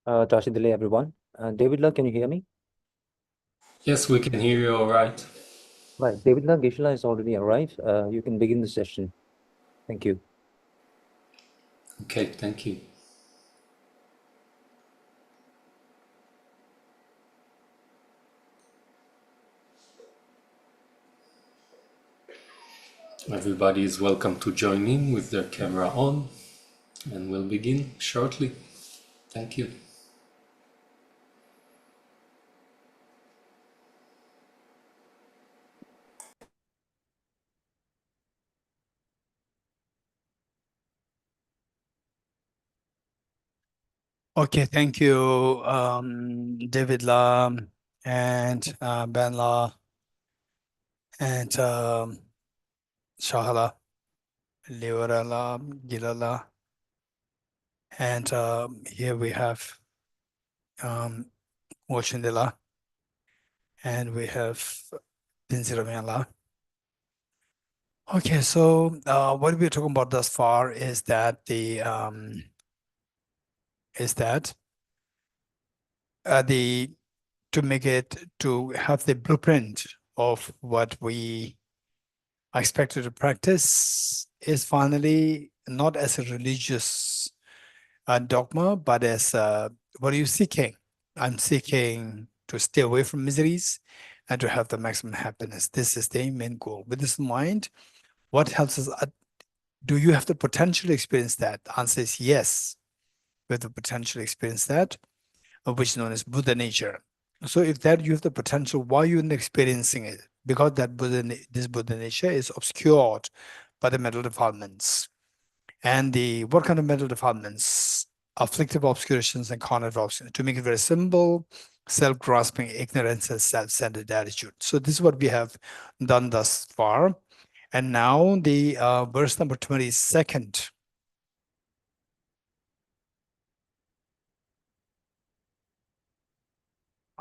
Tashidile, everyone. David La, can you hear me? Yes, we can hear you all right. Right. David La, Geshe has already arrived. You can begin the session. Thank you. Okay, thank you. Everybody is welcome to join in with their camera on, and we'll begin shortly. Thank you. Okay, thank you, David La and Ben La and Shahala, Leora La, Gila La, and here we have um, Washindela, and we have Dinziramian La. Okay, so what we're talking about thus far is that the to have the blueprint of what we are expected to practice is finally not as a religious dogma, but as what are you seeking? I'm seeking to stay away from miseries and to have the maximum happiness. This is the main goal. With this in mind, what helps us? Do you have the potential to experience that? The answer is yes. We have the potential to experience that, which is known as Buddha nature. So if that you have the potential, why are you not experiencing it? Because that this Buddha nature is obscured by the mental defilements. And what kind of mental defilements? Afflictive obscurations and cognitive obscurations. To make it very simple, self-grasping, ignorance, and self-centered attitude. So this is what we have done thus far. And now the verse number 22nd.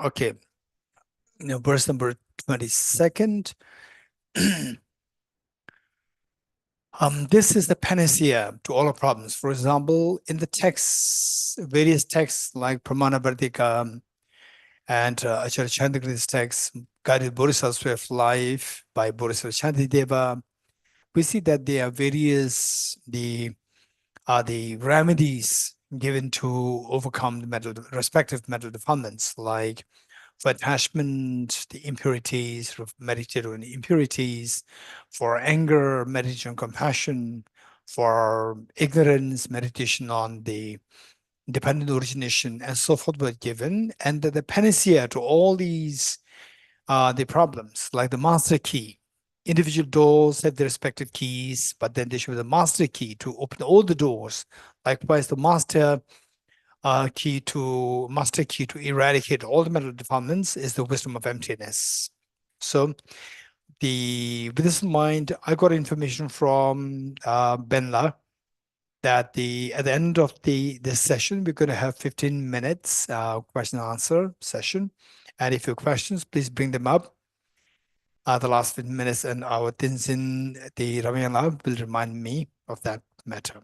Okay, now verse number 22nd. This is the panacea to all our problems. For example, in the texts, various texts like Pramana Vartika and Acharya Chandrakirti's text, Guided Bodhisattva's Way of Life by Bodhisattva Shantideva, we see that there are various the remedies given to overcome the respective mental defilements, like for attachment, the impurities, meditate on the impurities, for anger, meditation on compassion, for ignorance, meditation on the dependent origination, and so forth were given. And the panacea to all these the problems, like the master key. Individual doors have their respective keys, but then they should have the master key to open all the doors. Likewise, the master key to eradicate all the mental defilements is the wisdom of emptiness. So with this in mind, I got information from Benla that at the end of this session, we're going to have 15 minutes question and answer session. And if you have questions, please bring them up. The last 15 minutes, and our Tenzin, the Ramayan Lab, will remind me of that matter.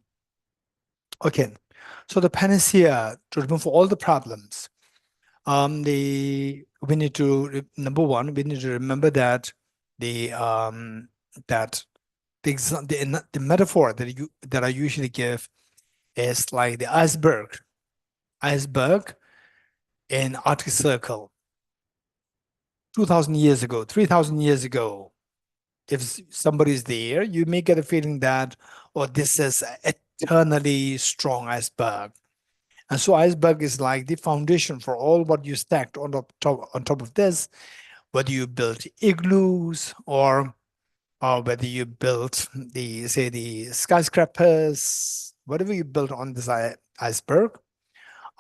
Okay, so the panacea to remove all the problems. We need to number one, we need to remember that the metaphor that I usually give is like the iceberg in Arctic Circle. 2,000 years ago, 3,000 years ago, if somebody's there, you may get a feeling that, oh, this is eternally strong iceberg. And so iceberg is like the foundation for all what you stacked on top of this, whether you built igloos or whether you built the skyscrapers, whatever you built on this iceberg.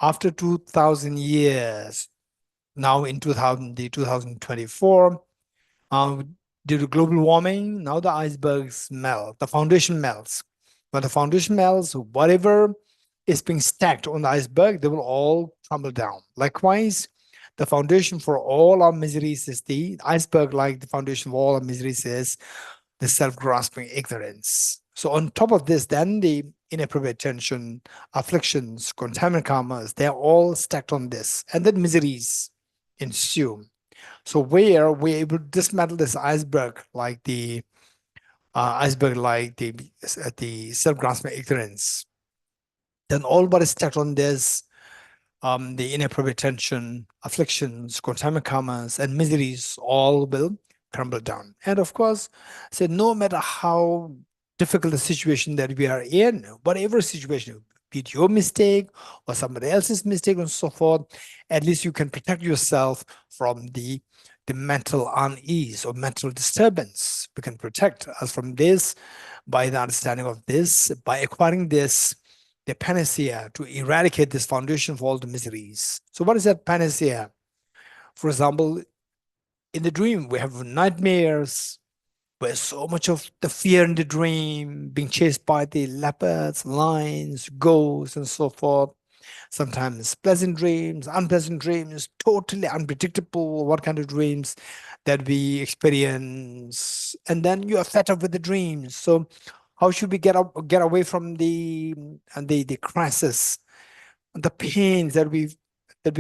After 2,000 years, now in 2024, due to global warming, now the icebergs melt, the foundation melts. When the foundation melts, whatever is being stacked on the iceberg, they will all crumble down. Likewise, the foundation for all our miseries is the iceberg, like the foundation of all our miseries is the self-grasping ignorance. So on top of this, then the inappropriate tension, afflictions, contaminant karmas, they're all stacked on this. And then miseries ensue. So where we're able to dismantle this iceberg, like the the self-grasping ignorance, then all what is stacked on this, the inappropriate tension, afflictions, contaminant karmas, and miseries all will crumble down. And of course, so no matter how difficult the situation that we are in, whatever situation, be it your mistake or somebody else's mistake and so forth, at least you can protect yourself from the mental unease or mental disturbance. We can protect us from this by the understanding of this, by acquiring this, the panacea to eradicate this foundation for all the miseries. So what is that panacea? For example, in the dream, we have nightmares, where so much of the fear in the dream, being chased by the leopards, lions, ghosts, and so forth. Sometimes pleasant dreams, unpleasant dreams, totally unpredictable, what kind of dreams that we experience. And then you are fed up with the dreams. So how should we get away from the crisis, the pains that we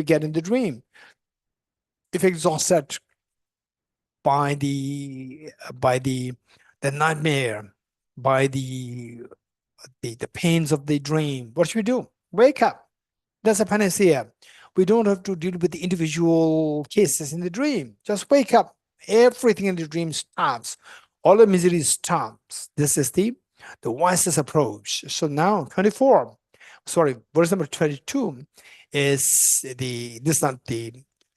get in the dream? If exhausted by the nightmare, by the pains of the dream, what should we do? Wake up. That's a panacea. We don't have to deal with the individual cases in the dream. Just wake up. Everything in the dream stops. All the misery stops. This is the wisest approach. So now 24, sorry, verse number 22 is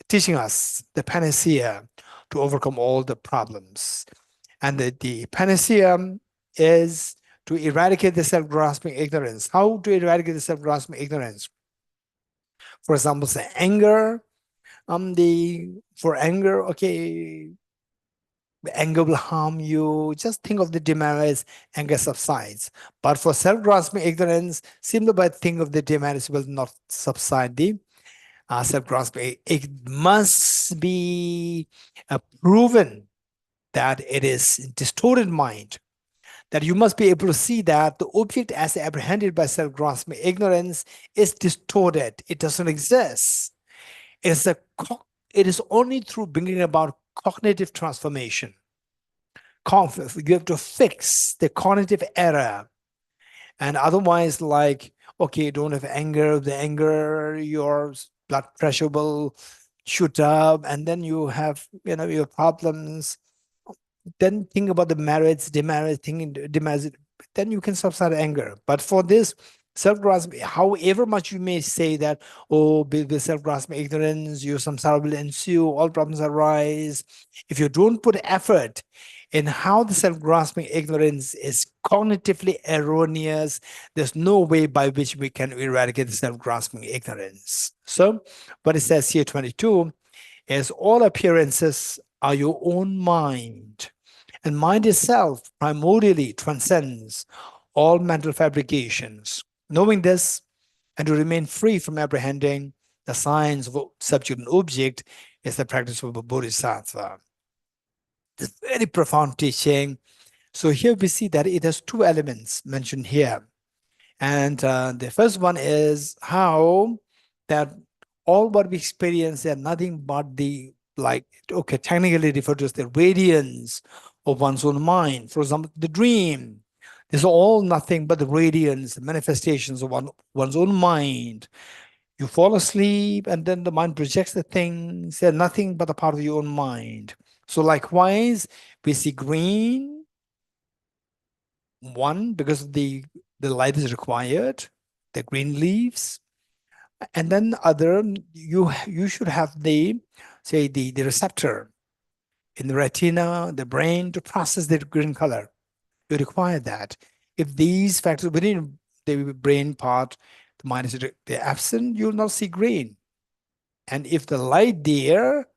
teaching us the panacea to overcome all the problems. And the panacea is to eradicate the self-grasping ignorance. How to eradicate the self-grasping ignorance? For example, say anger. For anger, okay, anger will harm you. Just think of the demerits, anger subsides. But for self-grasping ignorance, simply by think of the demerits will not subside the self-grasping. It must be proven that it is distorted mind, that you must be able to see that the object as apprehended by self-grasping ignorance is distorted. It doesn't exist. It is only through bringing about cognitive transformation. You have to fix the cognitive error. And otherwise, like, okay, don't have anger. The anger, your blood pressure will shoot up, and then you have, your problems. Then think about the merits, demerits, then you can subside anger. But for this self-grasping, however much you may say that, oh, with self-grasping ignorance, your samsara will ensue, all problems arise. If you don't put effort in how the self-grasping ignorance is cognitively erroneous, there's no way by which we can eradicate the self-grasping ignorance. So what it says here, 22, is all appearances are your own mind, and mind itself primordially transcends all mental fabrications. Knowing this, and to remain free from apprehending the signs of subject and object, is the practice of a Bodhisattva. This very profound teaching. So here we see that it has two elements mentioned here. And the first one is how that all what we experience are nothing but technically referred to as the radiance of one's own mind. For example, the dream is all nothing but the radiance, the manifestations of one's own mind. You fall asleep and then the mind projects the things. They're nothing but a part of your own mind. So likewise, we see green, one, because the light is required, the green leaves. And then other, you should have the receptor in the retina, the brain, to process the green color. You require that. If these factors within the brain part, the mind is absent, you'll not see green. And if the light there,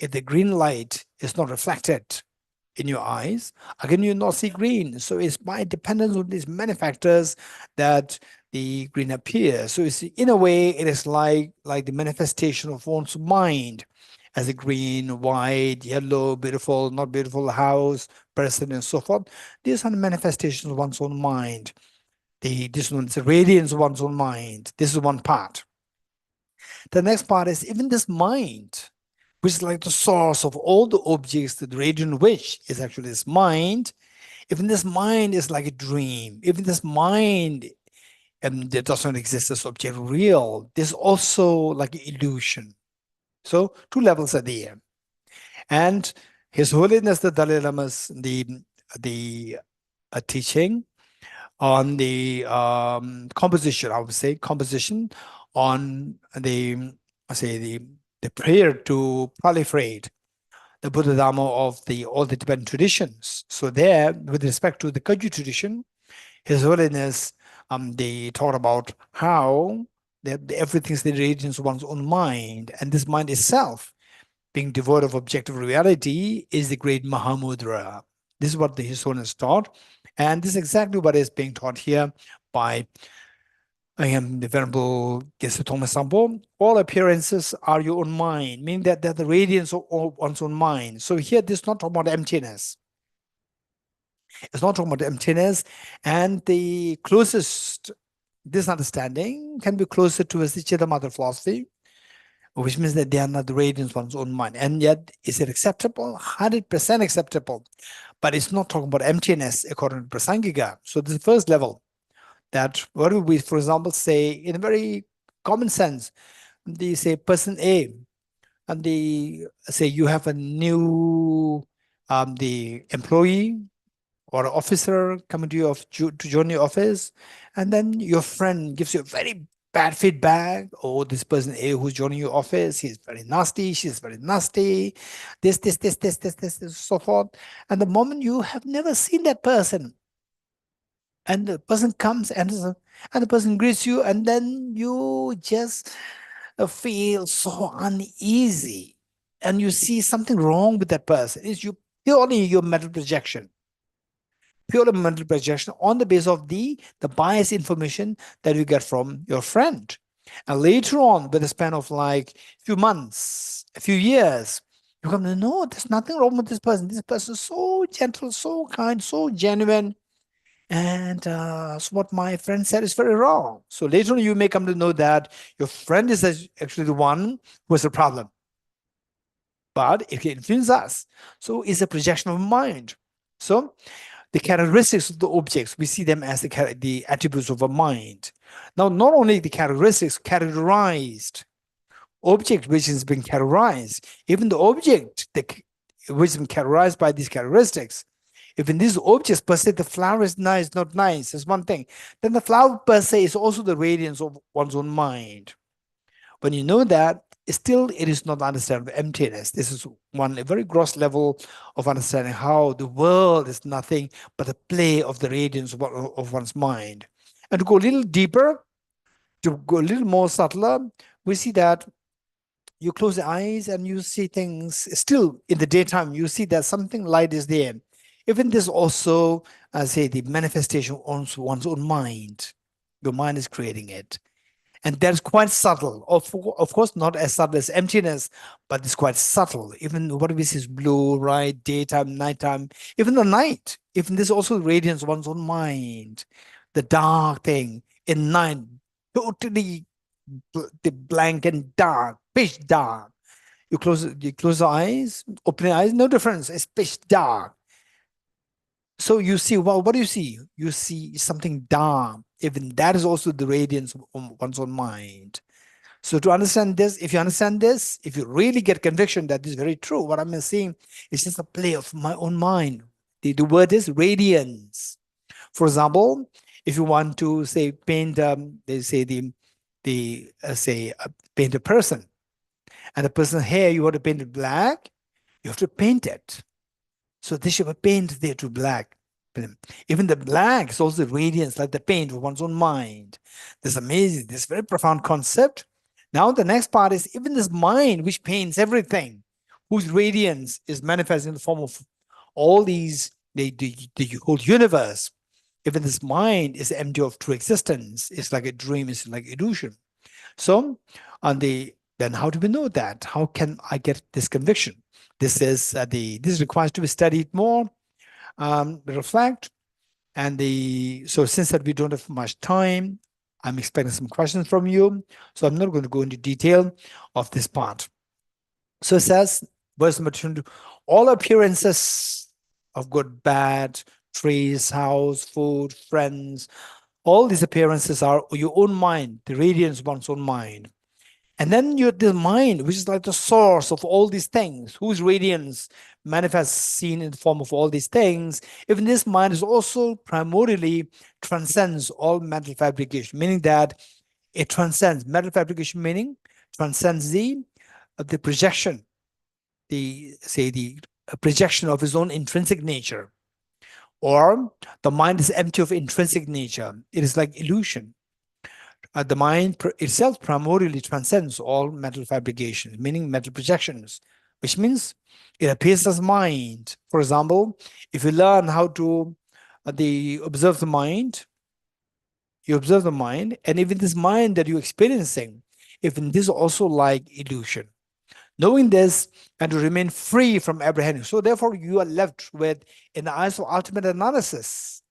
if the green light is not reflected in your eyes, again, you'll not see green. So it's by dependence on these many factors that the green appears. So it's, in a way, it is like the manifestation of one's mind. as a green, white, yellow, beautiful, not beautiful, house, person, and so forth. These are the manifestations of one's own mind. This one's the radiance of one's own mind. This is one part. The next part is even this mind, which is like the source of all the objects, the radiant which is actually this mind. Even this mind is like a dream. Even this mind that does not exist as object real, there's also like an illusion. So two levels are there. And His Holiness the Dalai Lama's the teaching on the composition, I would say, composition on the prayer to proliferate the Buddha Dharma of all the Tibetan traditions. So there, with respect to the Kagyu tradition, His Holiness they taught about how everything is the radiance of one's own mind, and this mind itself, being devoid of objective reality, is the great Mahamudra. This is what His Holiness taught, and this is exactly what is being taught here by the Venerable Geshe Thomas Sampo. All appearances are your own mind, meaning that they're the radiance of one's own mind. So here, this is not talking about emptiness. It's not talking about emptiness, and the closest this understanding can be closer to the Chittamatra philosophy, which means that they are not the radiance of one's own mind. And yet, is it acceptable? 100% acceptable. But it's not talking about emptiness according to Prasangika. So this is the first level. That what would we, for example, say in a very common sense, they say person A, and they say you have a new the employee or officer coming to to join your office, and then your friend gives you a very bad feedback. Oh, this person A who's joining your office, he's very nasty, she's very nasty, this, so forth. And the moment you have never seen that person, and the person comes and the person greets you, and then you just feel so uneasy, and you see something wrong with that person. It's purely your mental projection. Purely mental projection on the basis of the biased information that you get from your friend. And later on, with a span of like a few months, a few years, you come to know there's nothing wrong with this person. This person is so gentle, so kind, so genuine. And so what my friend said is very wrong. So later on, you may come to know that your friend is actually the one who has the problem. But it can influence us. So it's a projection of mind. So the characteristics of the objects, we see them as the attributes of a mind. Now, not only the characteristics, characterized object which has been characterized, even the object which has been characterized by these characteristics. If in these objects per se the flower is nice, not nice, is one thing, then the flower per se is also the radiance of one's own mind. When you know that, still it is not understanding of emptiness. This is a very gross level of understanding how the world is nothing but the play of the radiance of one's mind. And to go a little deeper, to go a little more subtler, we see that you close the eyes and you see things still in the daytime, you see that something light is there. Even this also, say, the manifestation of one's own mind. Your mind is creating it. And that's quite subtle. Of course, not as subtle as emptiness, but it's quite subtle. Even what we see is blue, right? Daytime, nighttime, even the night. Even this also radiance of one's own mind. The dark thing in night, totally the blank and dark, pitch dark. You close the eyes, open your eyes, no difference. It's pitch dark. So you see, well, what do you see? You see something dark. Even that is also the radiance of one's own mind. So to understand this, if you really get conviction that this is very true, what I'm saying is just a play of my own mind. The word is radiance. For example, if you want to say paint, they say paint a person, and the person's hair you want to paint it black, you have to paint it. So they should paint there to black. Even the black is also radiance, like the paint of one's own mind. This amazing, this very profound concept. Now the next part is even this mind which paints everything, whose radiance is manifest in the form of all these, the whole universe. Even this mind is empty of true existence. It's like a dream, it's like illusion. So on the Then how do we know that? How can I get this conviction? This requires to be studied more, reflect, and so since that we don't have much time, I'm expecting some questions from you. So I'm not going to go into detail of this part. So it says, verse number 22, all appearances of good, bad, trees, house, food, friends, all these appearances are your own mind, the radiance of one's own mind. And then the mind, which is like the source of all these things, whose radiance manifests seen in the form of all these things, even this mind is also primordially transcends all mental fabrication, meaning that it transcends mental fabrication, meaning transcends the projection, the projection of his own intrinsic nature. Or the mind is empty of intrinsic nature. It is like illusion. The mind itself primordially transcends all mental fabrications, meaning mental projections, which means it appears as mind. For example, if you learn how to observe the mind, you observe the mind, and even this mind that you're experiencing, even this is also like illusion. Knowing this and to remain free from apprehending. So therefore, you are left with, in the eyes of ultimate analysis,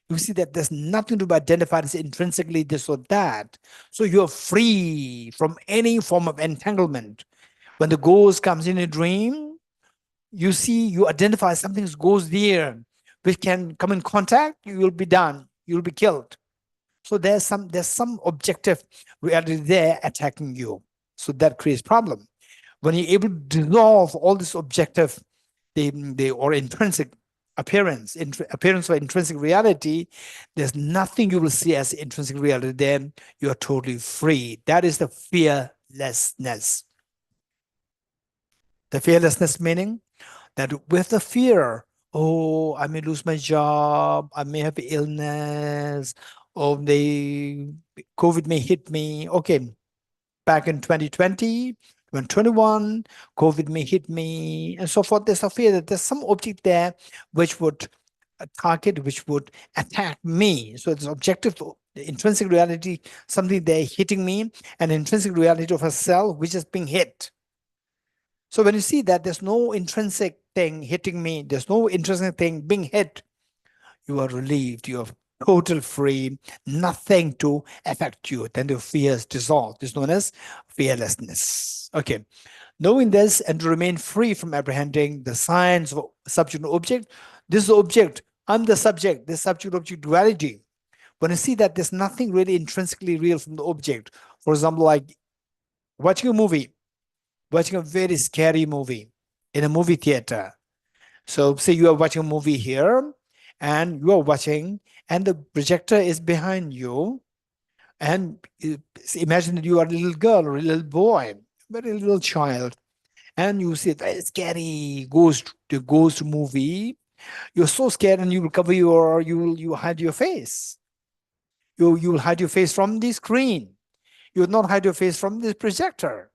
you see that there's nothing to be identified as intrinsically this or that. So you're free from any form of entanglement. When the ghost comes in a dream, you see, you identify something goes there, which can come in contact, you will be done, you'll be killed. So there's some objective reality there attacking you. So that creates problem. When you're able to dissolve all this objective, or intrinsic appearance or intrinsic reality, there's nothing you will see as intrinsic reality. Then you are totally free. That is the fearlessness. The fearlessness meaning that with the fear, oh, I may lose my job, I may have illness, or COVID may hit me. Okay, back in 2020, 2021, COVID may hit me, and so forth. There's a fear that there's some object there which would target, which would attack me. So it's objective, the intrinsic reality, something there hitting me, and intrinsic reality of a cell which is being hit. So when you see that there's no intrinsic thing hitting me, there's no intrinsic thing being hit, you are relieved, you are total free, nothing to affect you. Then the fears dissolve. This is known as fearlessness. Okay. Knowing this and to remain free from apprehending the signs of subject and object. This is the object. I'm the subject. This subject-object duality. When you see that there's nothing really intrinsically real from the object. For example, like watching a movie, watching a very scary movie in a movie theater. So say you are watching a movie here, and you are watching, and the projector is behind you, and imagine that you are a little girl or a little boy, very little child, and you see a scary ghost movie. You're so scared, and you will cover you hide your face. You will hide your face from the screen. You will not hide your face from the projector.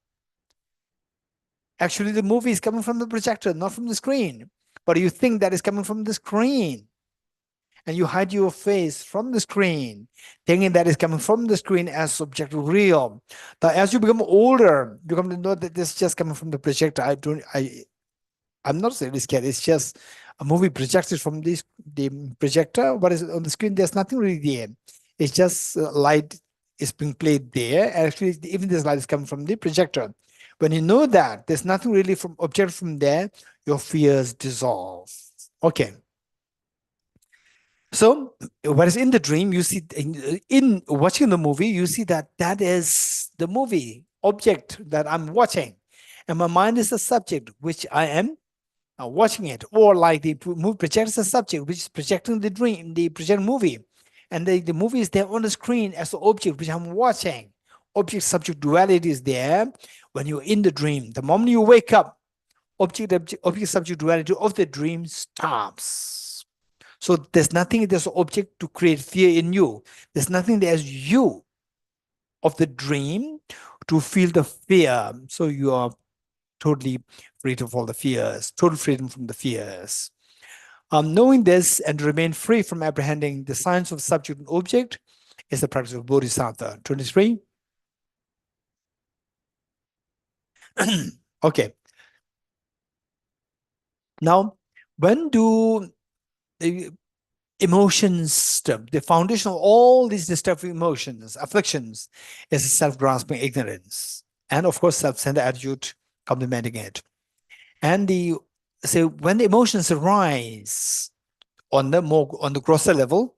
Actually, the movie is coming from the projector, not from the screen. But you think that is coming from the screen. And you hide your face from the screen, thinking that is coming from the screen as subjective real. But as you become older, you come to know that this is just coming from the projector. I'm not really scared. It's just a movie projected from the projector. What is on the screen? There's nothing really there. It's just light is being played there. Actually, even this light is coming from the projector. When you know that there's nothing really from object from there, your fears dissolve. Okay. So whereas in the dream, you see in watching the movie, you see that is the movie object that I'm watching. And my mind is the subject, which I am watching it. Or like the movie projects the subject, which is projecting the dream, the project movie. And the movie is there on the screen as the object, which I'm watching. Object-subject duality is there when you're in the dream. The moment you wake up, object-subject duality of the dream stops. So there's nothing, there's an object to create fear in you. There's nothing there's you of the dream to feel the fear. So you are totally free of all the fears, total freedom from the fears. Knowing this and remain free from apprehending the signs of subject and object is the practice of Bodhisattva. 23. Okay. Now, when do the emotions, the foundation of all these destructive emotions, afflictions, is self-grasping ignorance, and of course, self-centered attitude complementing it. And so when the emotions arise on the grosser level,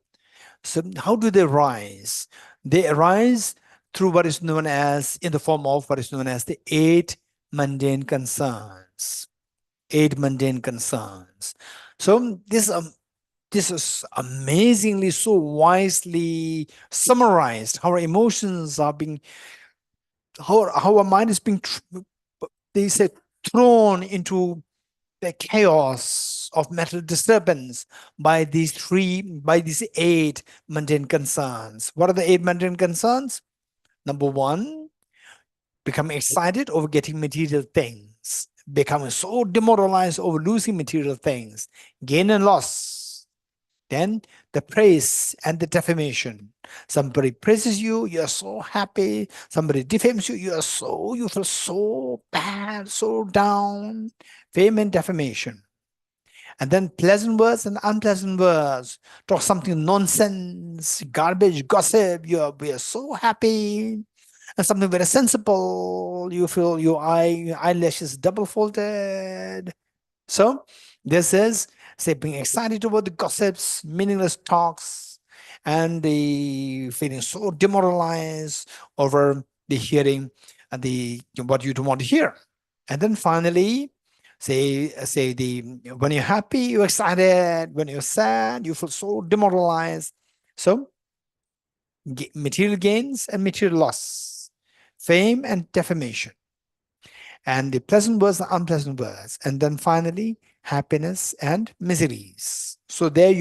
so how do they rise? They arise through what is known as, in the form of what is known as the 8 mundane concerns. 8 mundane concerns. So this is amazingly so wisely summarized how our emotions are being, how our mind is being, they say, thrown into the chaos of mental disturbance by these 8 mundane concerns. What are the 8 mundane concerns? Number 1, becoming excited over getting material things, becoming so demoralized over losing material things, gain and loss. Then the praise and the defamation. Somebody praises you, you're so happy. Somebody defames you, you feel so bad, so down. Fame and defamation. And then pleasant words and unpleasant words. Talk something nonsense, garbage, gossip. We are so happy. And something very sensible. You feel your eyelashes double folded. So this is, say, being excited about the gossips, meaningless talks, and the feeling so demoralized over the hearing and the what you don't want to hear. And then finally, say when you're happy, you're excited. When you're sad, you feel so demoralized. So material gains and material loss, fame and defamation, and the pleasant words and unpleasant words, and then finally happiness and miseries. So there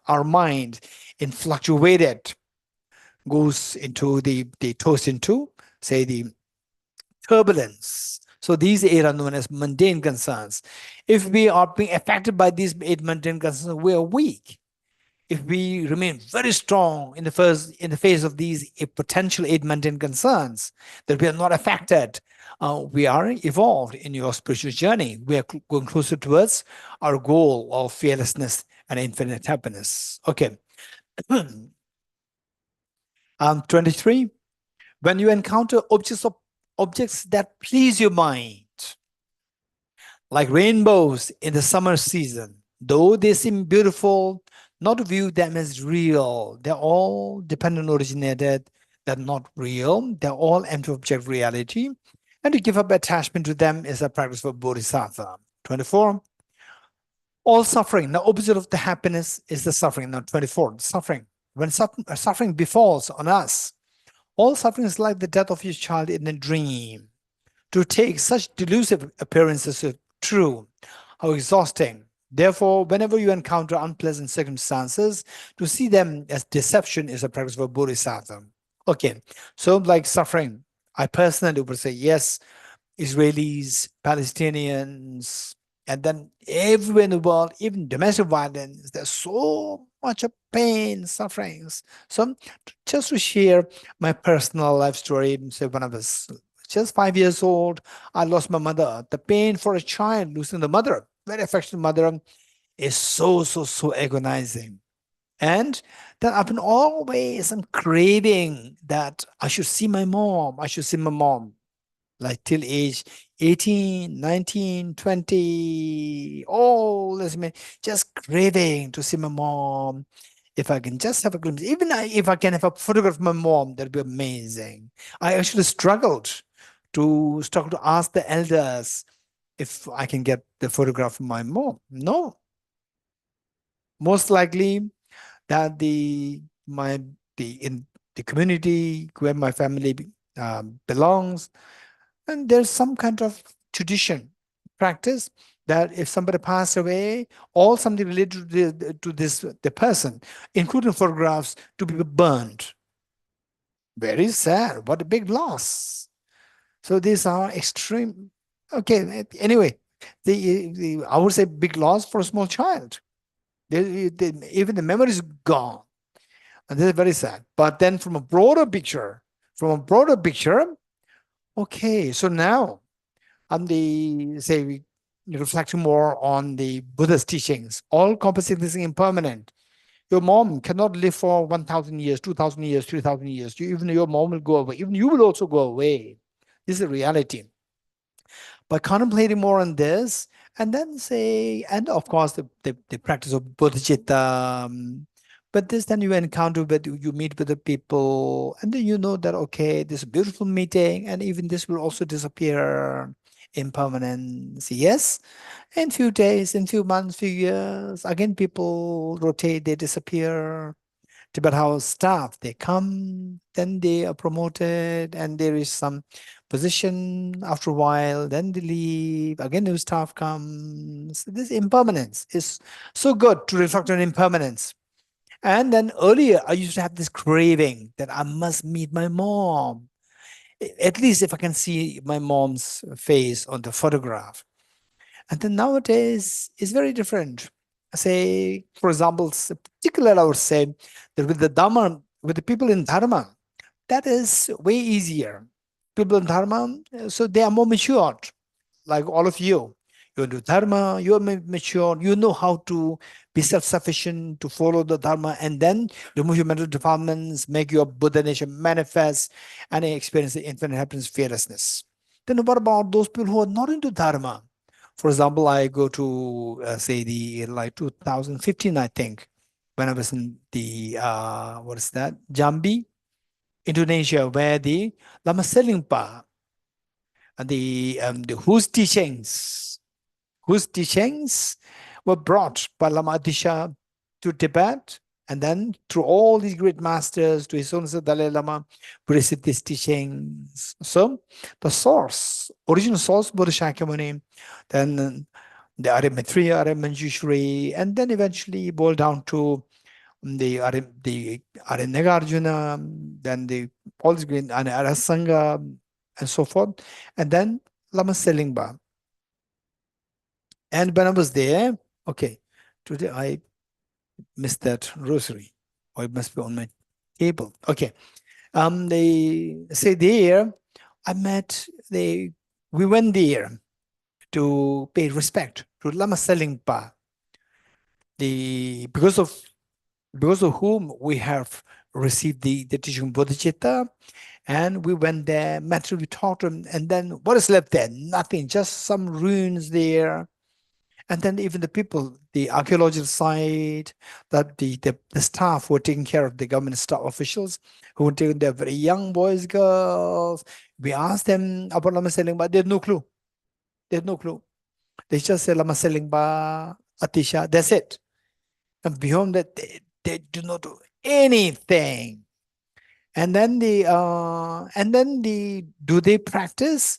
our mind in fluctuated goes into the toast into, say, the turbulence. So these 8 are known as mundane concerns. If we are being affected by these 8 mundane concerns, we are weak. If we remain very strong in the face of these potential 8 mundane concerns, that we are not affected, we are evolved in your spiritual journey. We are going closer towards our goal of fearlessness and infinite happiness. Okay. 23. When you encounter objects that please your mind, like rainbows in the summer season, though they seem beautiful, not to view them as real. They're all dependent originated. They're not real. They're all empty object reality. And to give up attachment to them is a practice for Bodhisattva. 24. All suffering, the opposite of the happiness is the suffering. Now, 24, suffering. When suffering befalls on us, all suffering is like the death of your child in a dream. To take such delusive appearances as true, how exhausting. Therefore, whenever you encounter unpleasant circumstances, to see them as deception is a practice for Bodhisattva. Okay, so like suffering, I personally would say yes, Israelis, Palestinians, and then everywhere in the world, even domestic violence, there's so much of pain, sufferings. So just to share my personal life story, say when I was just 5 years old, I lost my mother. The pain for a child losing the mother, very affectionate mother, is so agonizing. And then I've been always craving that I should see my mom. I should see my mom. Like till age 18, 19, 20, all this, just craving to see my mom. If I can just have a glimpse, even if I can have a photograph of my mom, that'd be amazing. I actually struggled to ask the elders if I can get the photograph of my mom. No, most likely that in the community where my family belongs, and there's some kind of tradition, practice that if somebody passed away, or something related to the person, including photographs, to be burned. Very sad. What a big loss. So these are extreme. Okay. Anyway, I would say big loss for a small child. Even the memory is gone, and this is very sad. But then, from a broader picture, okay. So now reflecting more on the Buddha's teachings. All composite is impermanent. Your mom cannot live for 1,000 years, 2,000 years, 3,000 years. Even your mom will go away. Even you will also go away. This is a reality. By contemplating more on this, and then and of course the practice of bodhicitta. But this, then you encounter with, you meet with the people, and then you know that, okay, this is a beautiful meeting, and even this will also disappear. Impermanence, yes. In few days, in few months, few years, again people rotate, they disappear. Tibet House staff, they come, then they are promoted, and there is some position after a while, then they leave, again new staff comes. This impermanence is so good to reflect on impermanence. And then earlier, I used to have this craving that I must meet my mom. At least if I can see my mom's face on the photograph. And then nowadays, it's very different. Say, for example, particularly I would say that with the Dharma, with the people in Dharma, that is way easier. People in Dharma, so they are more matured, like all of you. You do Dharma, you are mature, you know how to be self-sufficient, to follow the Dharma, and then remove your mental defilements, make your Buddha nature manifest, and experience the infinite happiness, fearlessness. Then what about those people who are not into Dharma? For example, I go to say the like 2015, I think, when I was in the what is that, Jambi, Indonesia, where the Lama Selingpa, the whose teachings were brought by Lama Atisha to Tibet, and then through all these great masters to His Holiness Dalai Lama, we received these teachings. So the source, original source, Buddha Shakyamuni, then the Arya Maitreya, Arya Manjushri, and then eventually boiled down to the Arya Nagarjuna, then the all these great Arya Sangha, and so forth, and then Lama Selingpa. And when I was there, okay, today I missed that rosary, or it must be on my table. Okay, they say there, I met we went there to pay respect to Lama Selingpa, because of whom we have received the teaching bodhicitta, and we went there, met him, we talked to him, and then what is left there? Nothing, just some ruins there. And then even the people, the archaeological site, that the staff who were taking care of the government staff officials, who were taking their very young boys, girls, we asked them about Lama Selingpa, they had no clue. They had no clue. They just said Lama Selingpa, Atisha, that's it. And beyond that, they do not do anything. And then do they practice?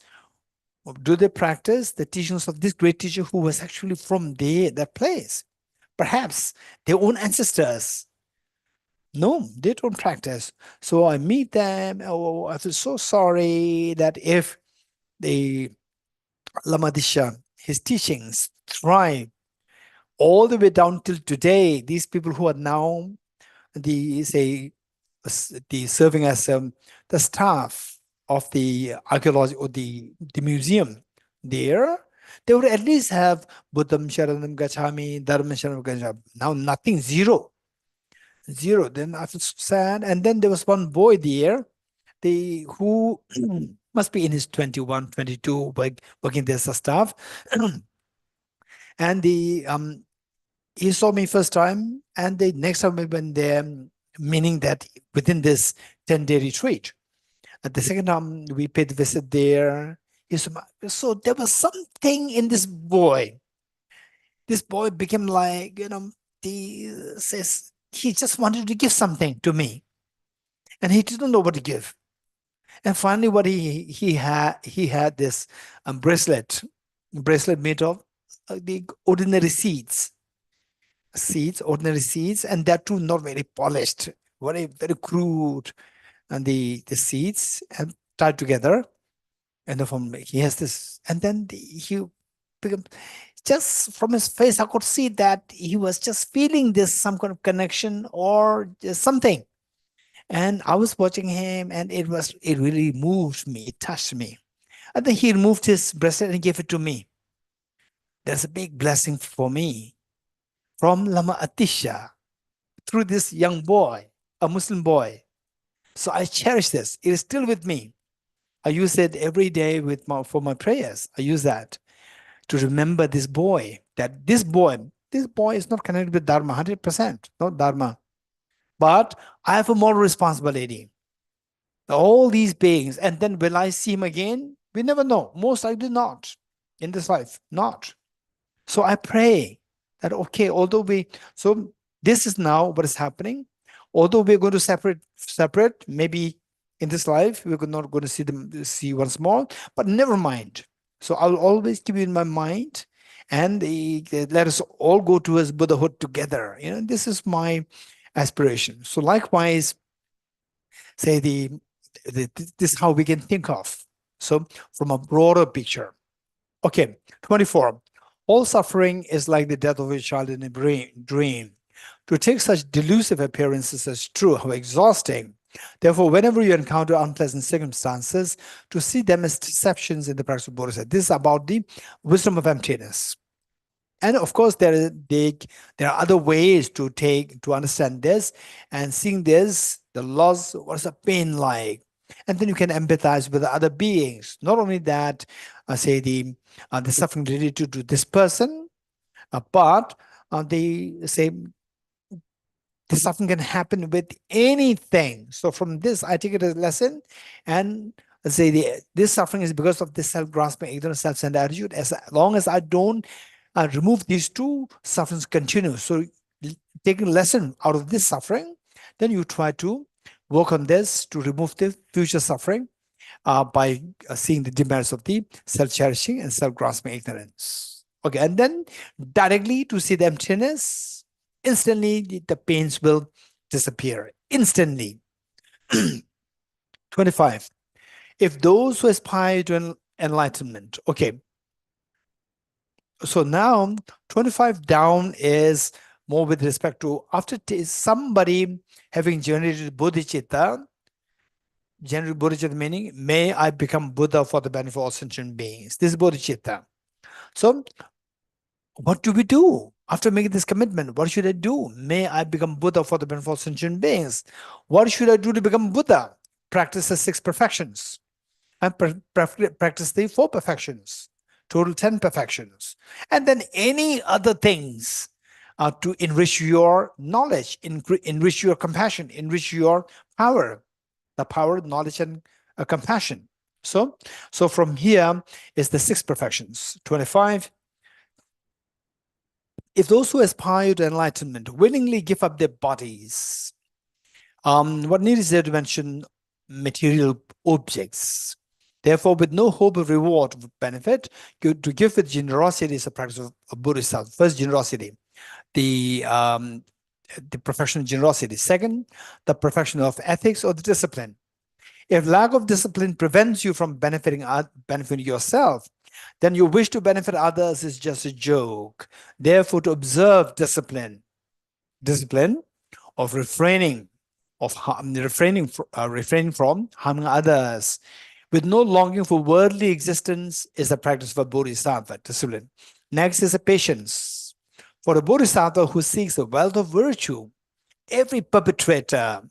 Do they practice the teachings of this great teacher who was actually from that place? Perhaps their own ancestors. No, they don't practice. So I meet them. Oh, I feel so sorry that if the Lama Disha, his teachings thrive all the way down till today, these people who are now the serving as the staff of the archaeology or the museum there, they would at least have Buddham Sharanam Gacchami, Dharma Sharanam Gacchami. Now nothing, zero. Then I feel so sad. And then there was one boy there, who must be in his 21, 22, working there as a staff. And he saw me first time, and the next time we went there, meaning that within this 10-day retreat. At the second time we paid the visit there, so there was something in this boy. This boy became like, he says he just wanted to give something to me, and he didn't know what to give. And finally, what he had this bracelet made of the ordinary seeds, ordinary seeds, and that too not very polished, very crude, and the seeds and tied together, and he has this, and then he became, just from his face I could see that he was just feeling this some kind of connection or just something. And I was watching him, and it really moved me, it touched me. And then he removed his bracelet and gave it to me. There's a big blessing for me from Lama Atisha through this young boy, a Muslim boy. So I cherish this. It is still with me. I use it every day for my prayers. I use that to remember this boy, that this boy is not connected with Dharma 100%, not Dharma. But I have a moral responsibility. All these beings, and then will I see him again? We never know. Most likely not in this life, not. So I pray that, okay, so this is now what is happening. Although we're going to separate, maybe in this life, we're not going to see once more, but never mind. So I'll always keep you in my mind, and let us all go towards Buddhahood together. This is my aspiration. So likewise, say this is how we can think of. So from a broader picture. Okay, 24. All suffering is like the death of a child in a dream. To take such delusive appearances as true, how exhausting. Therefore, whenever you encounter unpleasant circumstances, to see them as deceptions in the practice of Bodhisattva. This is about the wisdom of emptiness. And of course, there are other ways to understand this, and seeing this, the loss, what is a pain like? And then you can empathize with the other beings. Not only that, say the suffering related to this person, but they say the suffering can happen with anything. So from this, I take it as a lesson, and say this suffering is because of this self-grasping, ignorant, self-centered attitude. As long as I don't remove these two, sufferings continue. So taking a lesson out of this suffering, then you try to work on this to remove the future suffering by seeing the demerits of the self-cherishing and self-grasping ignorance. Okay, and then directly to see the emptiness, instantly the pains will disappear. Instantly. 25. If those who aspire to enlightenment, okay. So now 25 down is more with respect to after somebody having generated bodhicitta, meaning, may I become Buddha for the benefit of all sentient beings. This is bodhicitta. So what do we do after making this commitment? What should I do? May I become Buddha for the benefit of all sentient beings. What should I do to become Buddha? Practice the 6 perfections and practice the 4 perfections. Total 10 perfections. And then any other things to enrich your knowledge, enrich your compassion, enrich your power, the power, knowledge, and compassion. So from here is the 6 perfections. 25. If those who aspire to enlightenment willingly give up their bodies, what need is there to mention material objects? Therefore, with no hope of reward or benefit, to give with generosity is a practice of Bodhisattva. First, generosity, the professional generosity. Second, the perfection of ethics or the discipline. If lack of discipline prevents you from benefiting yourself, then your wish to benefit others is just a joke. Therefore, to observe discipline of refraining from harming others, with no longing for worldly existence, is the practice of a bodhisattva, discipline. Next is a patience. For a bodhisattva who seeks the wealth of virtue, every perpetrator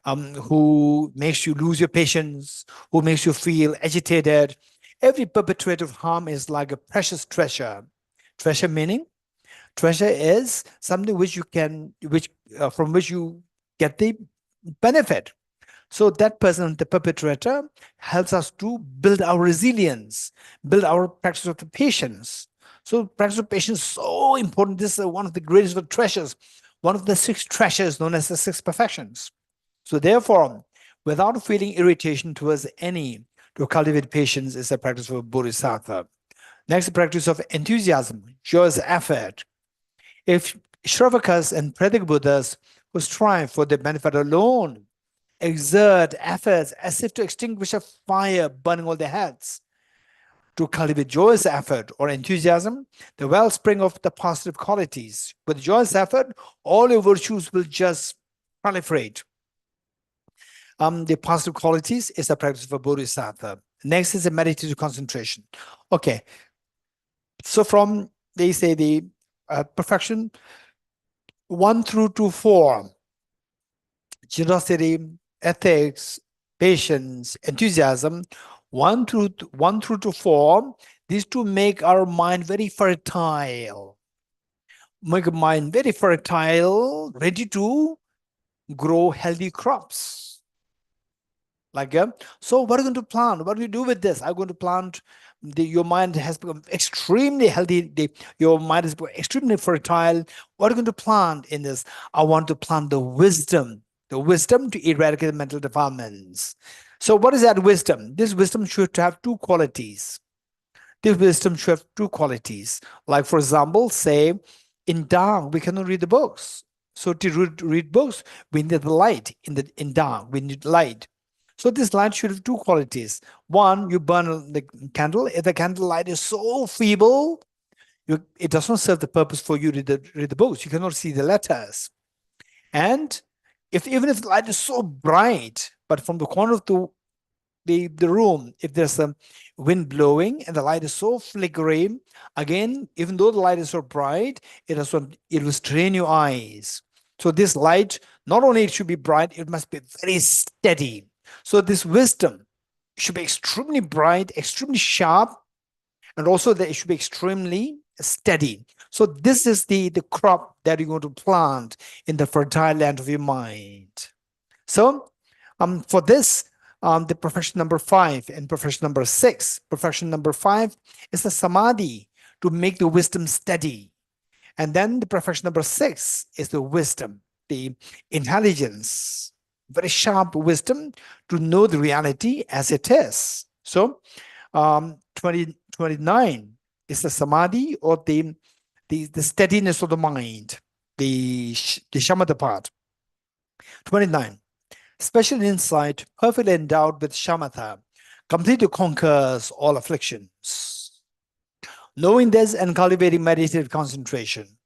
who makes you lose your patience, who makes you feel agitated, every perpetrator of harm is like a precious treasure. Treasure meaning? Treasure is something from which you get the benefit. So that person, the perpetrator, helps us to build our resilience, build our practice of the patience. So practice of patience is so important. This is one of the greatest of treasures, one of the 6 treasures known as the 6 perfections. So therefore, without feeling irritation towards any, to cultivate patience is the practice of a bodhisattva. Next, the practice of enthusiasm, joyous effort. If Shravakas and Pratik Buddhas who strive for their benefit alone exert efforts as if to extinguish a fire burning all their heads, to cultivate joyous effort or enthusiasm, the wellspring of the positive qualities. With joyous effort, all your virtues will just proliferate. The positive qualities is the practice of a bodhisattva. Next is the meditative concentration. Okay. So from, they say the perfection 1 through to 4, generosity, ethics, patience, enthusiasm, 1 through to 4, these two make our mind very fertile. Make a mind very fertile, ready to grow healthy crops. Like, so what are you going to plant? What do you do with this? I'm going to plant. Your mind has become extremely healthy. Your mind is extremely fertile. What are you going to plant in this? I want to plant the wisdom to eradicate mental defilements. So what is that wisdom? This wisdom should have two qualities. This wisdom should have two qualities. Like, for example, say in dark, we cannot read the books. So to read books, we need the light. In dark, we need light. So this light should have two qualities. One, you burn the candle. If the candle light is so feeble, it does not serve the purpose for you to read the books. You cannot see the letters. And even if the light is so bright, but from the corner of the room, if there's a wind blowing and the light is so flickering, again, even though the light is so bright, it will strain your eyes. So this light, not only it should be bright, it must be very steady. So this wisdom should be extremely bright, extremely sharp, and also that it should be extremely steady. So this is the crop that you're going to plant in the fertile land of your mind. So for this, the profession number 5 and profession number 6. Profession number 5 is the samadhi, to make the wisdom steady. And then the profession number 6 is the wisdom, the intelligence, very sharp wisdom to know the reality as it is. So 29 is the samadhi, or the steadiness of the mind, the shamatha part. 29, special insight, perfectly endowed with shamatha, completely conquers all afflictions. Knowing this and cultivating meditative concentration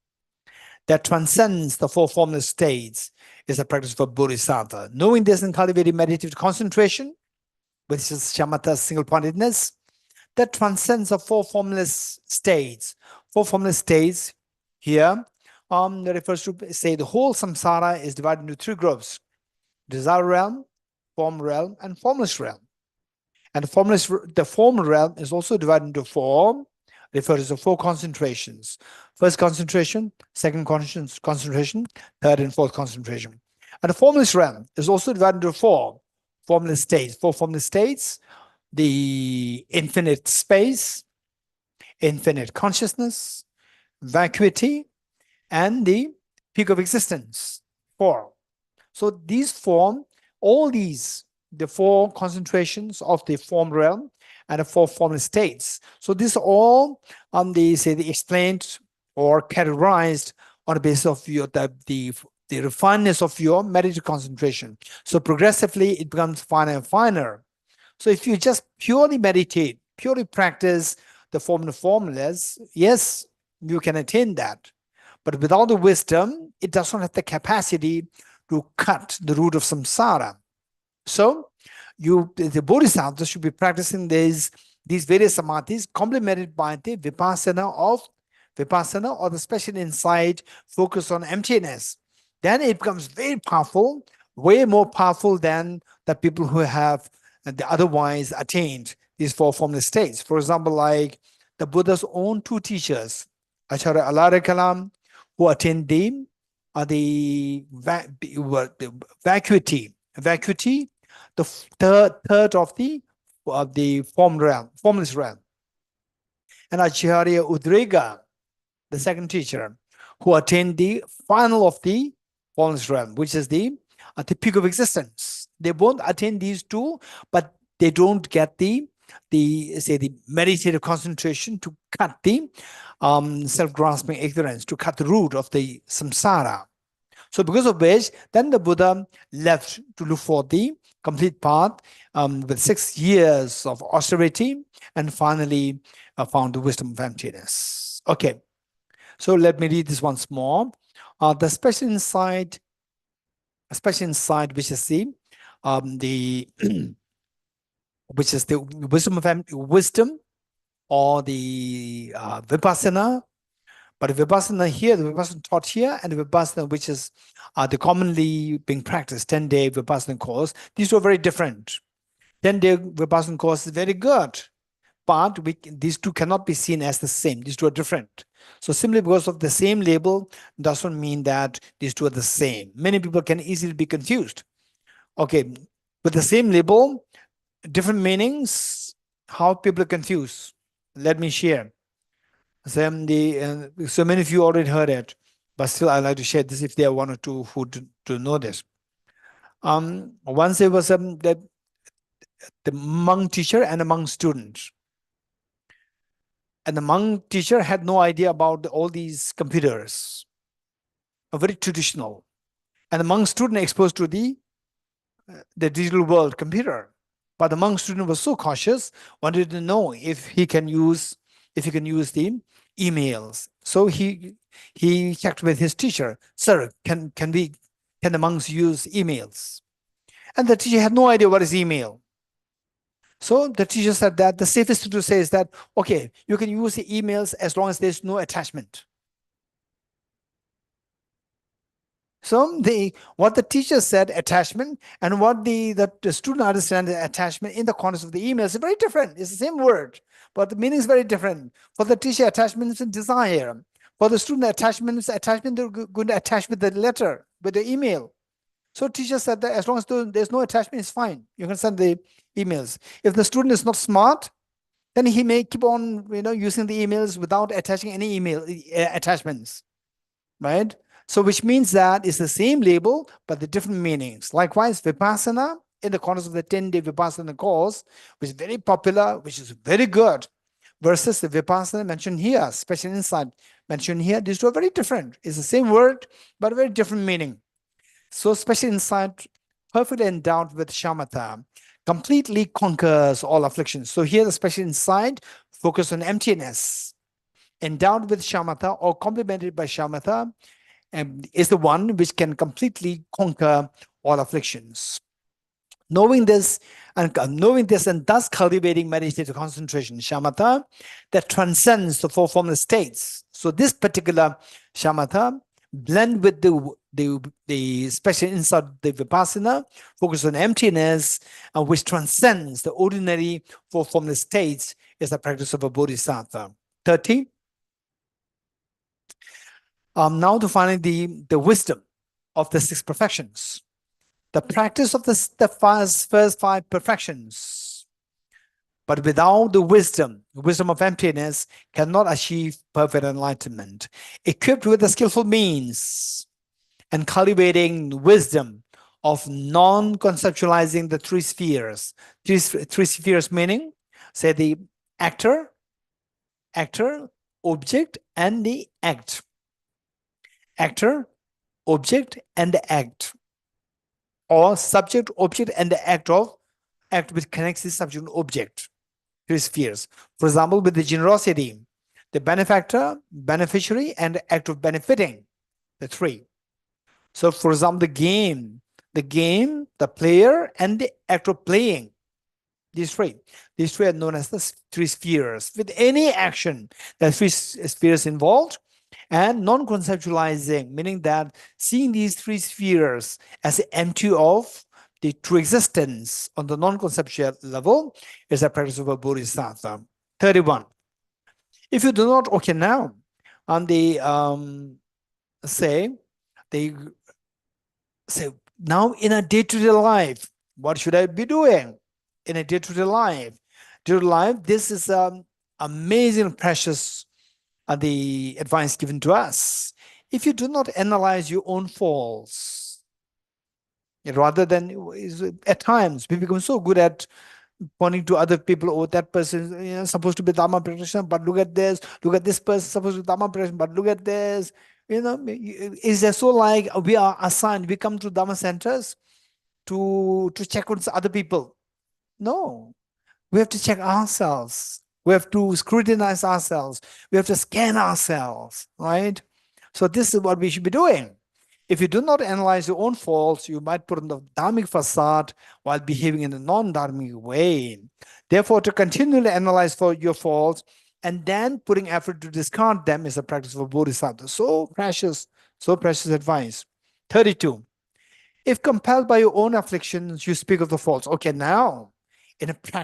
that transcends the 4 formless states is a practice for Bodhisattva. Knowing this and cultivating meditative concentration, which is shamatha, single-pointedness, that transcends the 4 formless states. 4 formless states here that refers to, say, the whole samsara is divided into 3 groups: desire realm, form realm, and formless realm. And the form realm is also divided into 4, refers to 4 concentrations. First concentration, second concentration, third and fourth concentration. And the formless realm is also divided into 4 formless states. 4 formless states: the infinite space, infinite consciousness, vacuity, and the peak of existence. 4. So these form all these, the 4 concentrations of the form realm and the 4 formless states. So these are all the explained or categorized on the basis of your the refinedness of your meditative concentration. So progressively it becomes finer and finer. So if you just purely meditate, purely practice the formulas, yes, you can attain that. But without the wisdom, it does not have the capacity to cut the root of samsara. So the Bodhisattva should be practicing these various samadhis, complemented by the vipassana or the special insight focused on emptiness. Then it becomes very powerful, way more powerful than the people who have otherwise attained these 4 formless states. For example, like the Buddha's own 2 teachers, Acharya Alarakalam, who attained the vacuity, the third of the formless realm, and Acharya Udrega, the second teacher, who attained the final of the formless realm, which is the peak of existence. They both attain these 2, but they don't get the meditative concentration to cut the self-grasping ignorance, to cut the root of the samsara. So because of which, then the Buddha left to look for the complete path with 6 years of austerity, and finally found the wisdom of emptiness. Okay, so let me read this once more. The special insight, which is the which is the wisdom or the vipassana. But the vipassana here, the vipassana taught here, and the vipassana which is the commonly being practiced 10-day vipassana course, these two are very different. 10-day vipassana course is very good, but these two cannot be seen as the same. These two are different. So simply because of the same label doesn't mean that these two are the same. Many people can easily be confused. Okay, with the same label, different meanings, how people are confused. Let me share. So many of you already heard it, but still I'd like to share this if there are one or two who do know this. Once there was the monk teacher and a monk student. And the monk teacher had no idea about all these computers, very traditional. And the monk student exposed to the digital world computer. But the monk student was so cautious, wanted to know if he can use the emails. So he checked with his teacher, "Sir, can the monks use emails?" And the teacher had no idea what is email. So the teacher said that the safest thing to say is that, okay, you can use the emails as long as there's no attachment. So what the teacher said, attachment, and what the student understands attachment in the context of the emails is very different. It's the same word, but the meaning is very different. For the teacher, attachment is a desire. For the student, attachment is attachment. They're going to attach with the letter, with the email. So teacher said that as long as there's no attachment, it's fine. You can send the emails. If the student is not smart, then he may keep on, using the emails without attaching any email attachments, right? So which means that it's the same label, but the different meanings. Likewise, Vipassana, in the context of the 10-day Vipassana course, which is very popular, which is very good, versus the Vipassana mentioned here, special insight mentioned here, these two are very different. It's the same word, but a very different meaning. So special insight, perfectly endowed with shamatha, completely conquers all afflictions. So here the special insight focus on emptiness, endowed with shamatha or complemented by shamatha, is the one which can completely conquer all afflictions. Knowing this and thus cultivating meditative concentration, shamatha, that transcends the four formless states. So this particular shamatha blend with the special insight, the vipassana, focus on emptiness, which transcends the ordinary four formless states, is the practice of a bodhisattva. 30. Now to find the wisdom of the six perfections. The practice of the first five perfections, but without the wisdom of emptiness, cannot achieve perfect enlightenment. Equipped with the skillful means and cultivating wisdom of non-conceptualizing the three spheres. Three spheres meaning, say, the actor, object, and the act. Actor, object, and the act. Or subject, object, and the act which connects the subject and object. Three spheres. For example, with the generosity, the benefactor, beneficiary, and the act of benefiting, the three. So for example, the game, the player, and the act of playing. These three are known as the three spheres. With any action, there are three spheres involved. And non-conceptualizing, meaning that seeing these three spheres as empty of the true existence on the non-conceptual level, is a practice of a bodhisattva. 31. If you do not, okay, now on the now in a day-to-day life, what should I be doing in a day-to-day life? Day-to-day life, this is amazing, precious the advice given to us. If you do not analyze your own faults, rather than, at times we become so good at pointing to other people, oh, that person is supposed to be Dharma practitioner, but look at this person supposed to be Dharma practitioner, but look at this. Is there so like we are assigned, we come to Dharma centers to check on other people? No, we have to check ourselves. We have to scrutinize ourselves. We have to scan ourselves, right? So this is what we should be doing. If you do not analyze your own faults, you might put on the dharmic facade while behaving in a non-dharmic way. Therefore, to continually analyze for your faults and then putting effort to discard them is a practice of a bodhisattva. So precious advice. 32. If compelled by your own afflictions, you speak of the faults. Okay, now,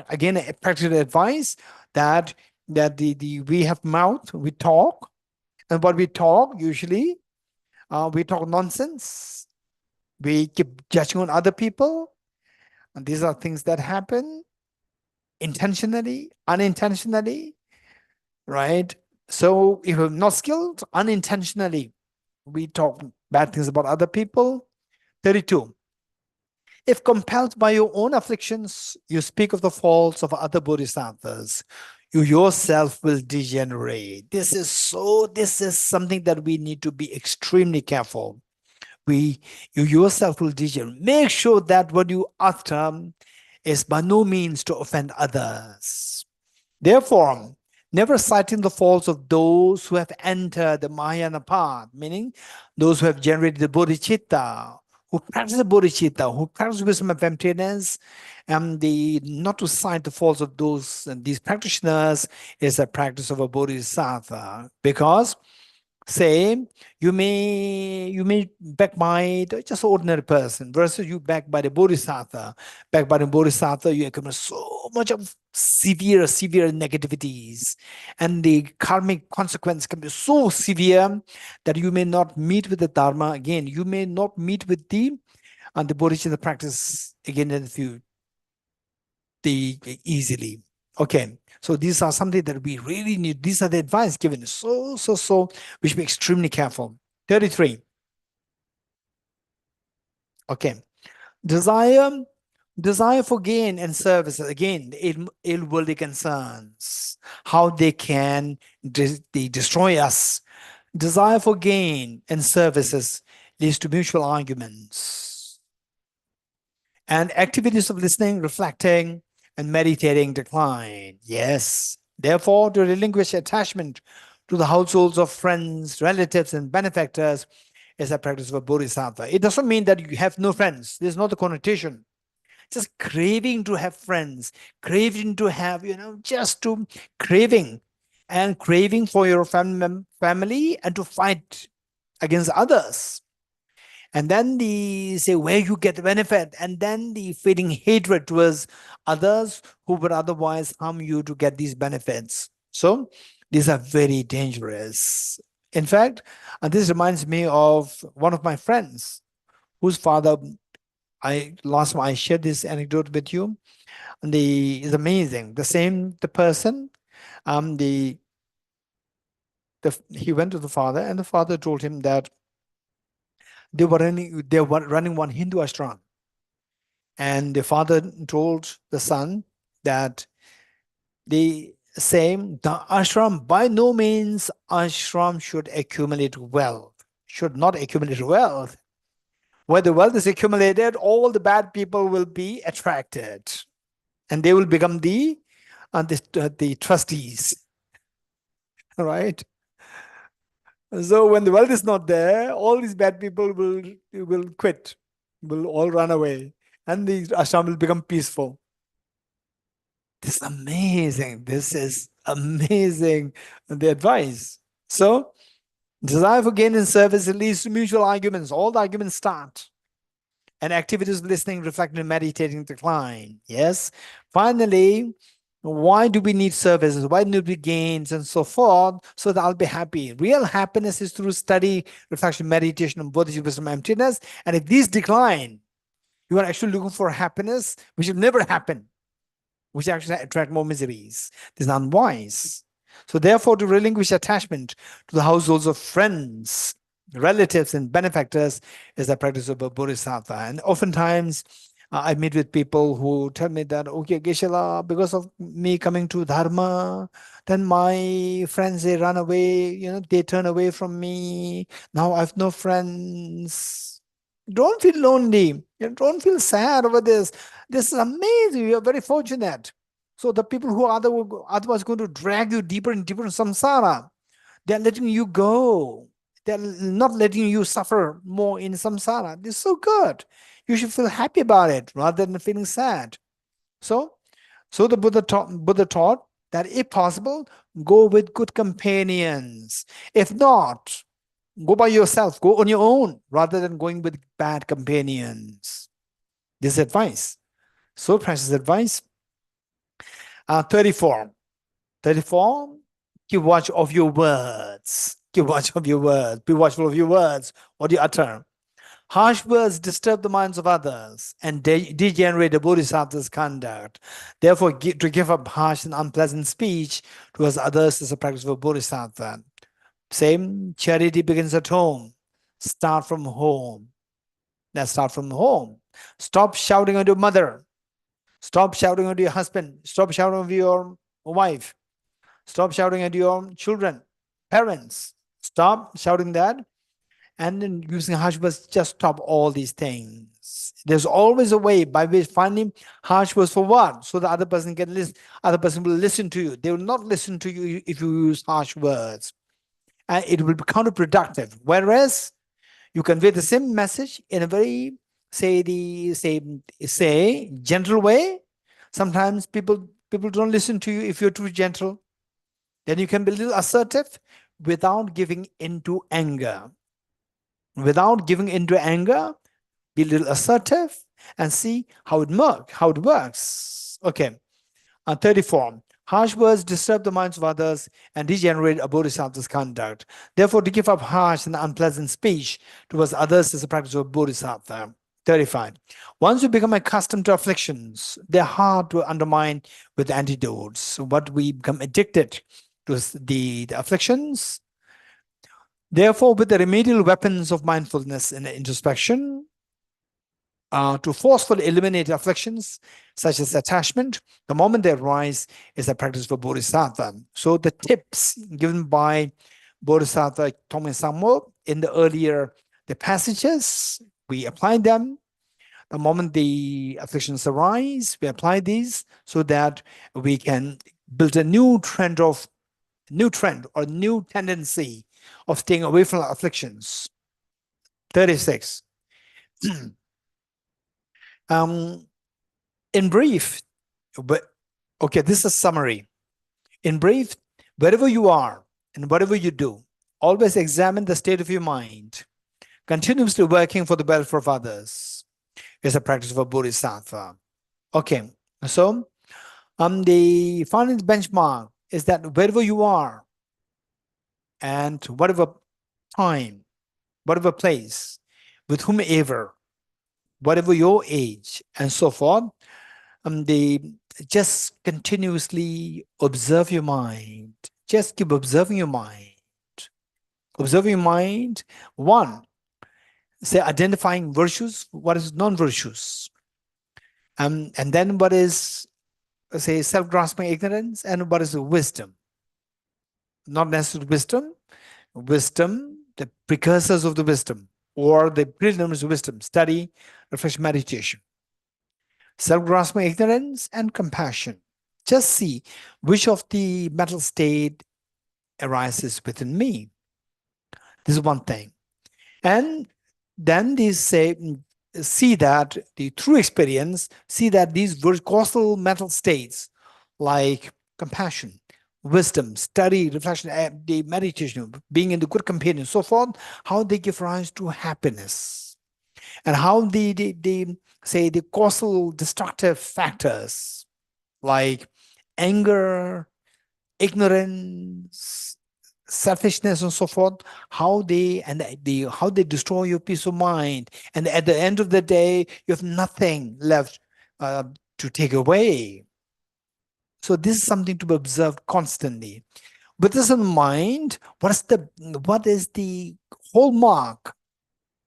again, a practical advice that we have mouth, we talk, and what we talk usually, we talk nonsense. We keep judging on other people, and these are things that happen intentionally, unintentionally, right? So if we're not skilled, unintentionally, we talk bad things about other people. 32. If compelled by your own afflictions, you speak of the faults of other bodhisattvas, you yourself will degenerate. This is something that we need to be extremely careful. You yourself will degenerate. Make sure that what you utter is by no means to offend others. Therefore, never citing the faults of those who have entered the Mahayana path, meaning those who have generated the bodhicitta, who practice the bodhicitta, who practice wisdom of emptiness, and not to cite the faults of these practitioners is a practice of a bodhisattva, because say you may backbite just an ordinary person versus you backed by the bodhisattva. Backed by the bodhisattva, you accumulate so much of severe negativities, and the karmic consequence can be so severe that you may not meet with the dharma again. You may not meet with the bodhicitta practice again in the future easily. Okay, so these are something that we really need. These are the advice given. So, we should be extremely careful. 33. Okay. Desire for gain and service. Again, ill-worldly concerns. How they can they destroy us. Desire for gain and services leads to mutual arguments. And activities of listening, reflecting, and meditating decline. Yes. Therefore, to relinquish attachment to the households of friends, relatives, and benefactors is a practice of a bodhisattva. It doesn't mean that you have no friends. There's not the connotation. Just craving to have friends, craving to have, just to craving for your family and to fight against others. And then say where you get the benefit, and then the feeling hatred towards others who would otherwise harm you to get these benefits. So these are very dangerous. In fact, this reminds me of one of my friends whose father, last time I shared this anecdote with you, and is amazing. The person, he went to the father, and the father told him that they were running one Hindu ashram. And the father told the son that the ashram, by no means ashram should accumulate wealth, should not accumulate wealth. Where the wealth is accumulated, all the bad people will be attracted, and they will become the trustees, right? So when the wealth is not there, all these bad people will quit, will all run away, and the ashram will become peaceful. This is amazing. This is amazing, the advice. So desire for gain and service leads to mutual arguments. All the arguments start. And activities of listening, reflecting, and meditating decline. Yes. Finally, why do we need services? Why do we gains and so forth? So that I'll be happy. Real happiness is through study, reflection, meditation, and bodhicitta, wisdom, emptiness. And if these decline, you are actually looking for happiness, which will never happen, which actually attract more miseries. This is unwise. So therefore, to relinquish attachment to the households of friends, relatives, and benefactors is the practice of a bodhisattva. And oftentimes, I meet with people who tell me that, okay, Geshe-la, because of me coming to Dharma, then my friends, they run away, they turn away from me. Now I have no friends. Don't feel lonely. Don't feel sad over this. This is amazing. You are very fortunate. So the people who are otherwise going to drag you deeper and deeper in samsara, they're letting you go. They're not letting you suffer more in samsara. This is so good. You should feel happy about it rather than feeling sad. So the Buddha taught that if possible, go with good companions. If not, go by yourself, go on your own, rather than going with bad companions. This is advice. So precious advice. 34. Keep watch of your words. Keep watch of your words. Be watchful of your words, what you utter. Harsh words disturb the minds of others and degenerate the bodhisattva's conduct. Therefore, to give up harsh and unpleasant speech towards others is a practice of a bodhisattva. Same, charity begins at home. Start from home. Let's start from home. Stop shouting at your mother. Stop shouting at your husband. Stop shouting at your wife. Stop shouting at your children, parents. Stop shouting that. And then using harsh words, just stop all these things. There's always a way by which finding harsh words for what? So the other person can listen, other person will listen to you. They will not listen to you if you use harsh words. And it will be counterproductive. Whereas you convey the same message in a very, say gentle way. Sometimes people don't listen to you if you're too gentle. Then you can be a little assertive without giving into anger. Without giving into anger, be a little assertive and see how it works. Okay. 34. Harsh words disturb the minds of others and degenerate a bodhisattva's conduct. Therefore, to give up harsh and unpleasant speech towards others is a practice of a bodhisattva. 35. Once you become accustomed to afflictions, they're hard to undermine with antidotes. But we become addicted to the afflictions. Therefore, with the remedial weapons of mindfulness and introspection, to forcefully eliminate afflictions such as attachment, the moment they arise is a practice for bodhisattva. So the tips given by Bodhisattva Tongmen Sammo in the passages, we apply them. The moment the afflictions arise, we apply these so that we can build a new trend or new tendency of staying away from afflictions. 36. In brief, okay, this is a summary. In brief, wherever you are and whatever you do, always examine the state of your mind, continuously working for the welfare of others is a practice of a bodhisattva. Okay, so the final benchmark is that wherever you are and whatever time, whatever place, with whomever, whatever your age, and so forth, they just continuously observe your mind. Just keep observing your mind. Observing your mind, one, say identifying virtues, what is non-virtues, and then what is, say, self-grasping ignorance, and what is wisdom. Not necessarily wisdom, the precursors of the wisdom, or the preliminaries of wisdom, study, reflection, meditation. Self-grasping ignorance and compassion. Just see which of the mental state arises within me. This is one thing. And then they say, see that through experience, see that these causal mental states like compassion, wisdom, study, reflection, the meditation, being in the good companion, so forth, how they give rise to happiness, and how the causal destructive factors like anger, ignorance, selfishness, and so forth, how they destroy your peace of mind, and at the end of the day, you have nothing left to take away. So this is something to be observed constantly. With this in mind, what is the hallmark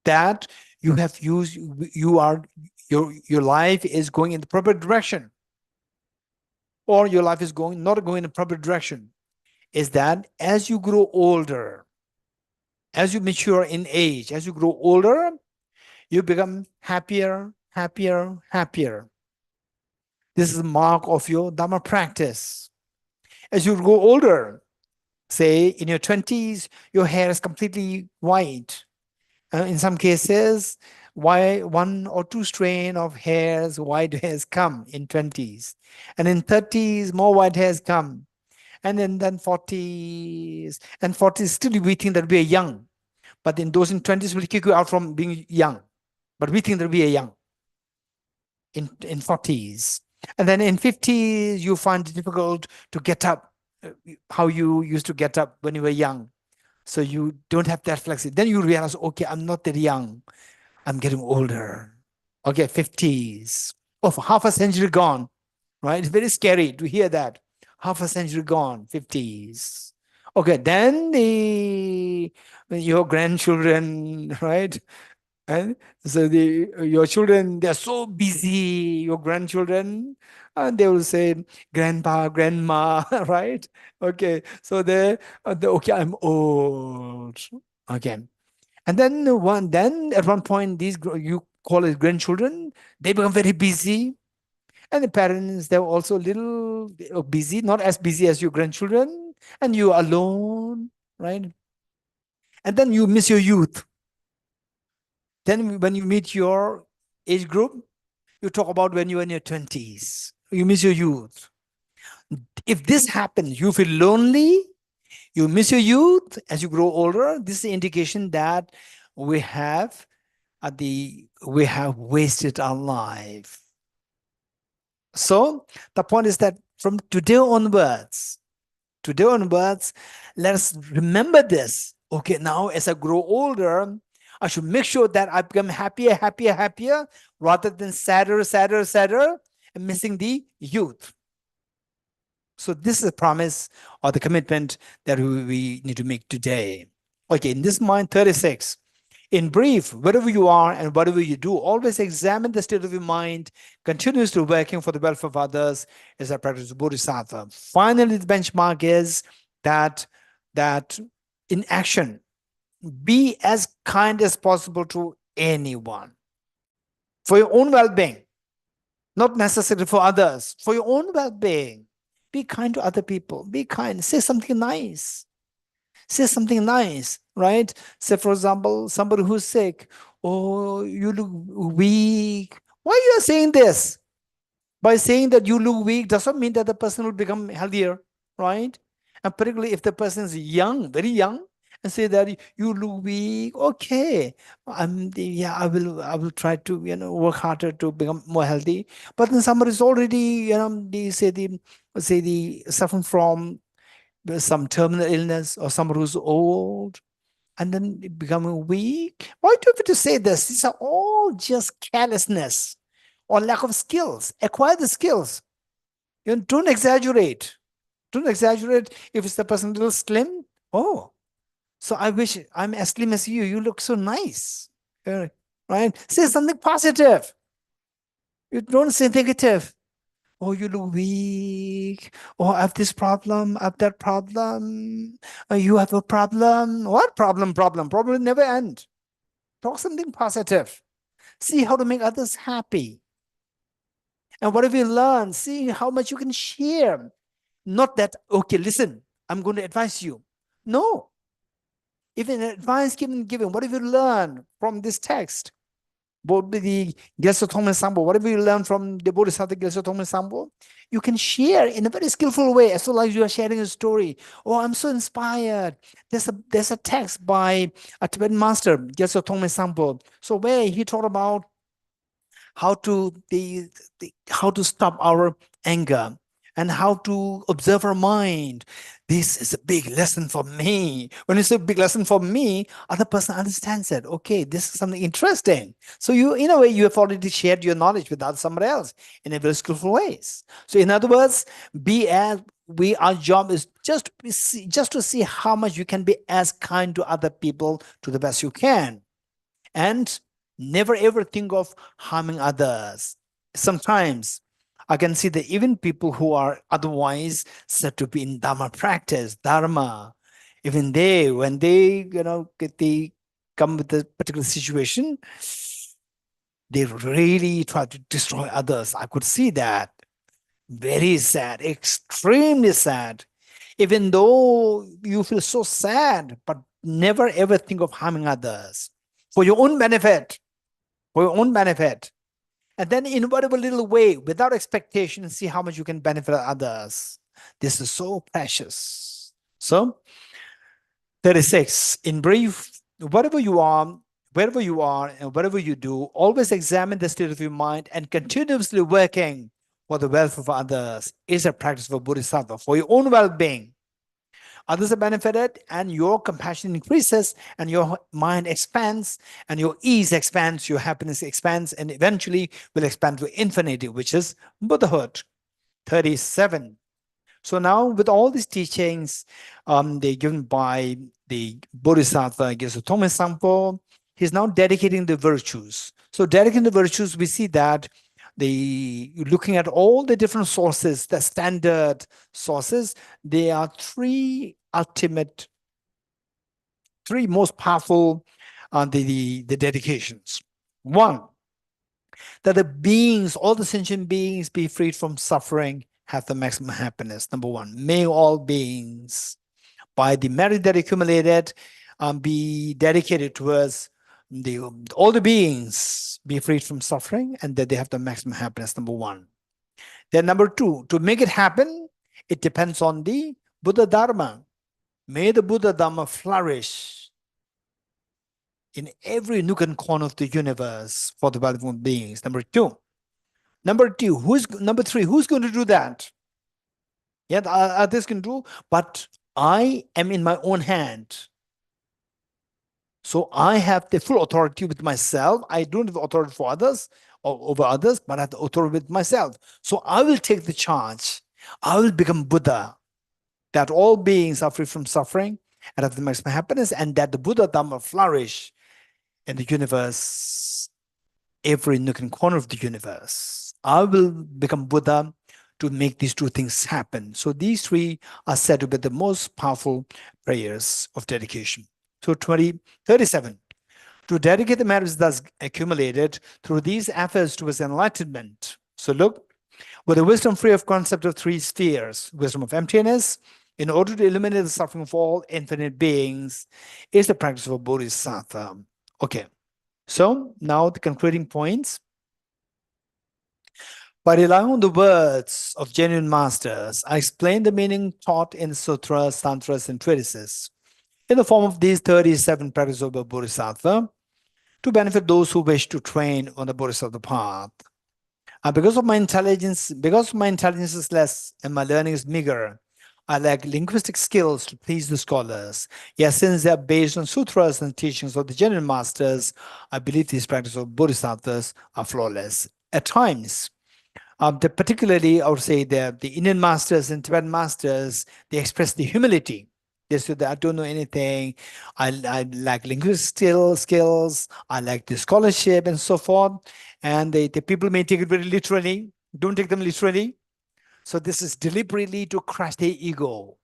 that you have used? Your life is going in the proper direction, or your life is not going in the proper direction. Is that as you grow older, as you mature in age, as you grow older, you become happier. This is the mark of your Dhamma practice. As you grow older, say in your 20s, your hair is completely white. In some cases, why 1 or 2 strain of hairs, white hairs come in 20s. And in 30s, more white hairs come. And then 40s. And 40s, still we think that we are young. But in those in 20s will kick you out from being young. But we think that we are young in 40s. And then in 50s, you find it difficult to get up how you used to get up when you were young. So you don't have that flexibility. Then you realize, okay, I'm not that young. I'm getting older. Okay, 50s. Oh, half a century gone, right? It's very scary to hear that. Half a century gone, 50s. Okay, then your grandchildren, right? And so your children, they're so busy, your grandchildren, and they will say, grandpa, grandma, right? Okay, so okay, I'm old. Okay. And then at one point, these you call it grandchildren, they become very busy. And the parents, they're also a little busy, not as busy as your grandchildren, and you're alone, right? And then you miss your youth. Then when you meet your age group, you talk about when you were in your 20s. You miss your youth. If this happens, you feel lonely, you miss your youth as you grow older, this is the indication that we have wasted our life. So the point is that from today onwards, let us remember this. Okay, now as I grow older, I should make sure that I become happier, rather than sadder, and missing the youth. So this is a promise or the commitment that we need to make today. Okay, in this mind 36. In brief, wherever you are and whatever you do, always examine the state of your mind, continuously working for the welfare of others as I practice Bodhisattva. Finally, the benchmark is that in action, be as kind as possible to anyone for your own well-being, not necessarily for others, for your own well-being. Be kind to other people. Be kind. Say something nice. Say something nice, right? Say, for example, somebody who's sick. Oh, you look weak. Why you are saying this? By saying that you look weak doesn't mean that the person will become healthier, right? And particularly if the person is young, very young, and say that you look weak, okay, I will try to work harder to become more healthy. But then somebody is already they say the suffering from some terminal illness, or somebody who's old and then becoming weak. Why do you have to say this? These are all just carelessness or lack of skills. Acquire the skills. Don't exaggerate. Don't exaggerate. If it's the person a little slim, oh, so I wish I'm as slim as you. You look so nice. Right? Say something positive. You don't say negative. Oh, you look weak. Oh, I have this problem. I have that problem. You have a problem. What problem? Problem will never end. Talk something positive. See how to make others happy. And whatever you learn, see how much you can share. Not that, okay, listen, I'm going to advise you. No. If an advice given, what have you learned from this text? The Geshe Dorji Damdul, whatever you learn from the Bodhisattva Geshe Dorji Damdul, you can share in a very skillful way, as well as you are sharing a story. Oh, I'm so inspired. There's a text by a Tibetan master, Geshe Dorji Damdul. So where he talked about how to stop our anger and how to observe our mind. This is a big lesson for me. When it's a big lesson for me, other person understands it. Okay, this is something interesting. So you, in a way, you have already shared your knowledge with somebody else in a very skillful ways. So in other words, our job is just to see how much you can be as kind to other people to the best you can. And never ever think of harming others. Sometimes I can see that even people who are otherwise said to be in Dharma practice, Dharma, even when they come with a particular situation, they really try to destroy others. I could see that. Very sad, extremely sad. Even though you feel so sad, but never ever think of harming others for your own benefit, for your own benefit. And then in whatever little way, without expectation, see how much you can benefit others. This is so precious. So 36, in brief, whatever you are, wherever you are, and whatever you do, always examine the state of your mind and continuously working for the welfare of others is a practice for Bodhisattva, for your own well-being. Others are benefited, and your compassion increases, and your mind expands, and your ease expands, your happiness expands, and eventually will expand to infinity, which is Buddhahood. 37. So now, with all these teachings, they're given by the Bodhisattva Geshe Dorji Damdul, he's now dedicating the virtues. So dedicating the virtues, we see that looking at all the different sources, the standard sources, there are three most powerful the dedications. One, that the beings, all the sentient beings, be freed from suffering, have the maximum happiness. Number one, may all beings, by the merit that accumulated, be dedicated towards all the beings be freed from suffering, and that they have the maximum happiness. Number one. Then number two, to make it happen, it depends on the Buddha Dharma. May the Buddha Dharma flourish in every nook and corner of the universe for the welfare of beings. Number two. Number three, who's going to do that? Yeah, others can do, but I am in my own hand. So I have the full authority with myself. I don't have authority for others or over others, but I have the authority with myself. So I will take the charge. I will become Buddha, that all beings are free from suffering and have the maximum happiness, and that the Buddha Dhamma flourish in the universe, every nook and corner of the universe. I will become Buddha to make these two things happen. So these three are said to be the most powerful prayers of dedication. So 37, to dedicate the merits thus accumulated through these efforts towards enlightenment. So look, with a wisdom free of concept of three spheres, wisdom of emptiness, in order to eliminate the suffering of all infinite beings, is the practice of a Bodhisattva. Okay, so now the concluding points. By relying on the words of genuine masters, I explain the meaning taught in sutras, tantras, and treatises in the form of these 37 practices of a Bodhisattva to benefit those who wish to train on the Bodhisattva path. Because my intelligence is less and my learning is meager, I lack linguistic skills to please the scholars. Yet since they are based on sutras and teachings of the genuine masters, I believe these practices of Bodhisattvas are flawless. At times, particularly, I would say that the Indian masters and Tibetan masters, they express the humility. They say that I don't know anything, I lack linguistic skills, I lack the scholarship and so forth. And the people may take it very literally. Don't take them literally. So this is deliberately to crush their ego.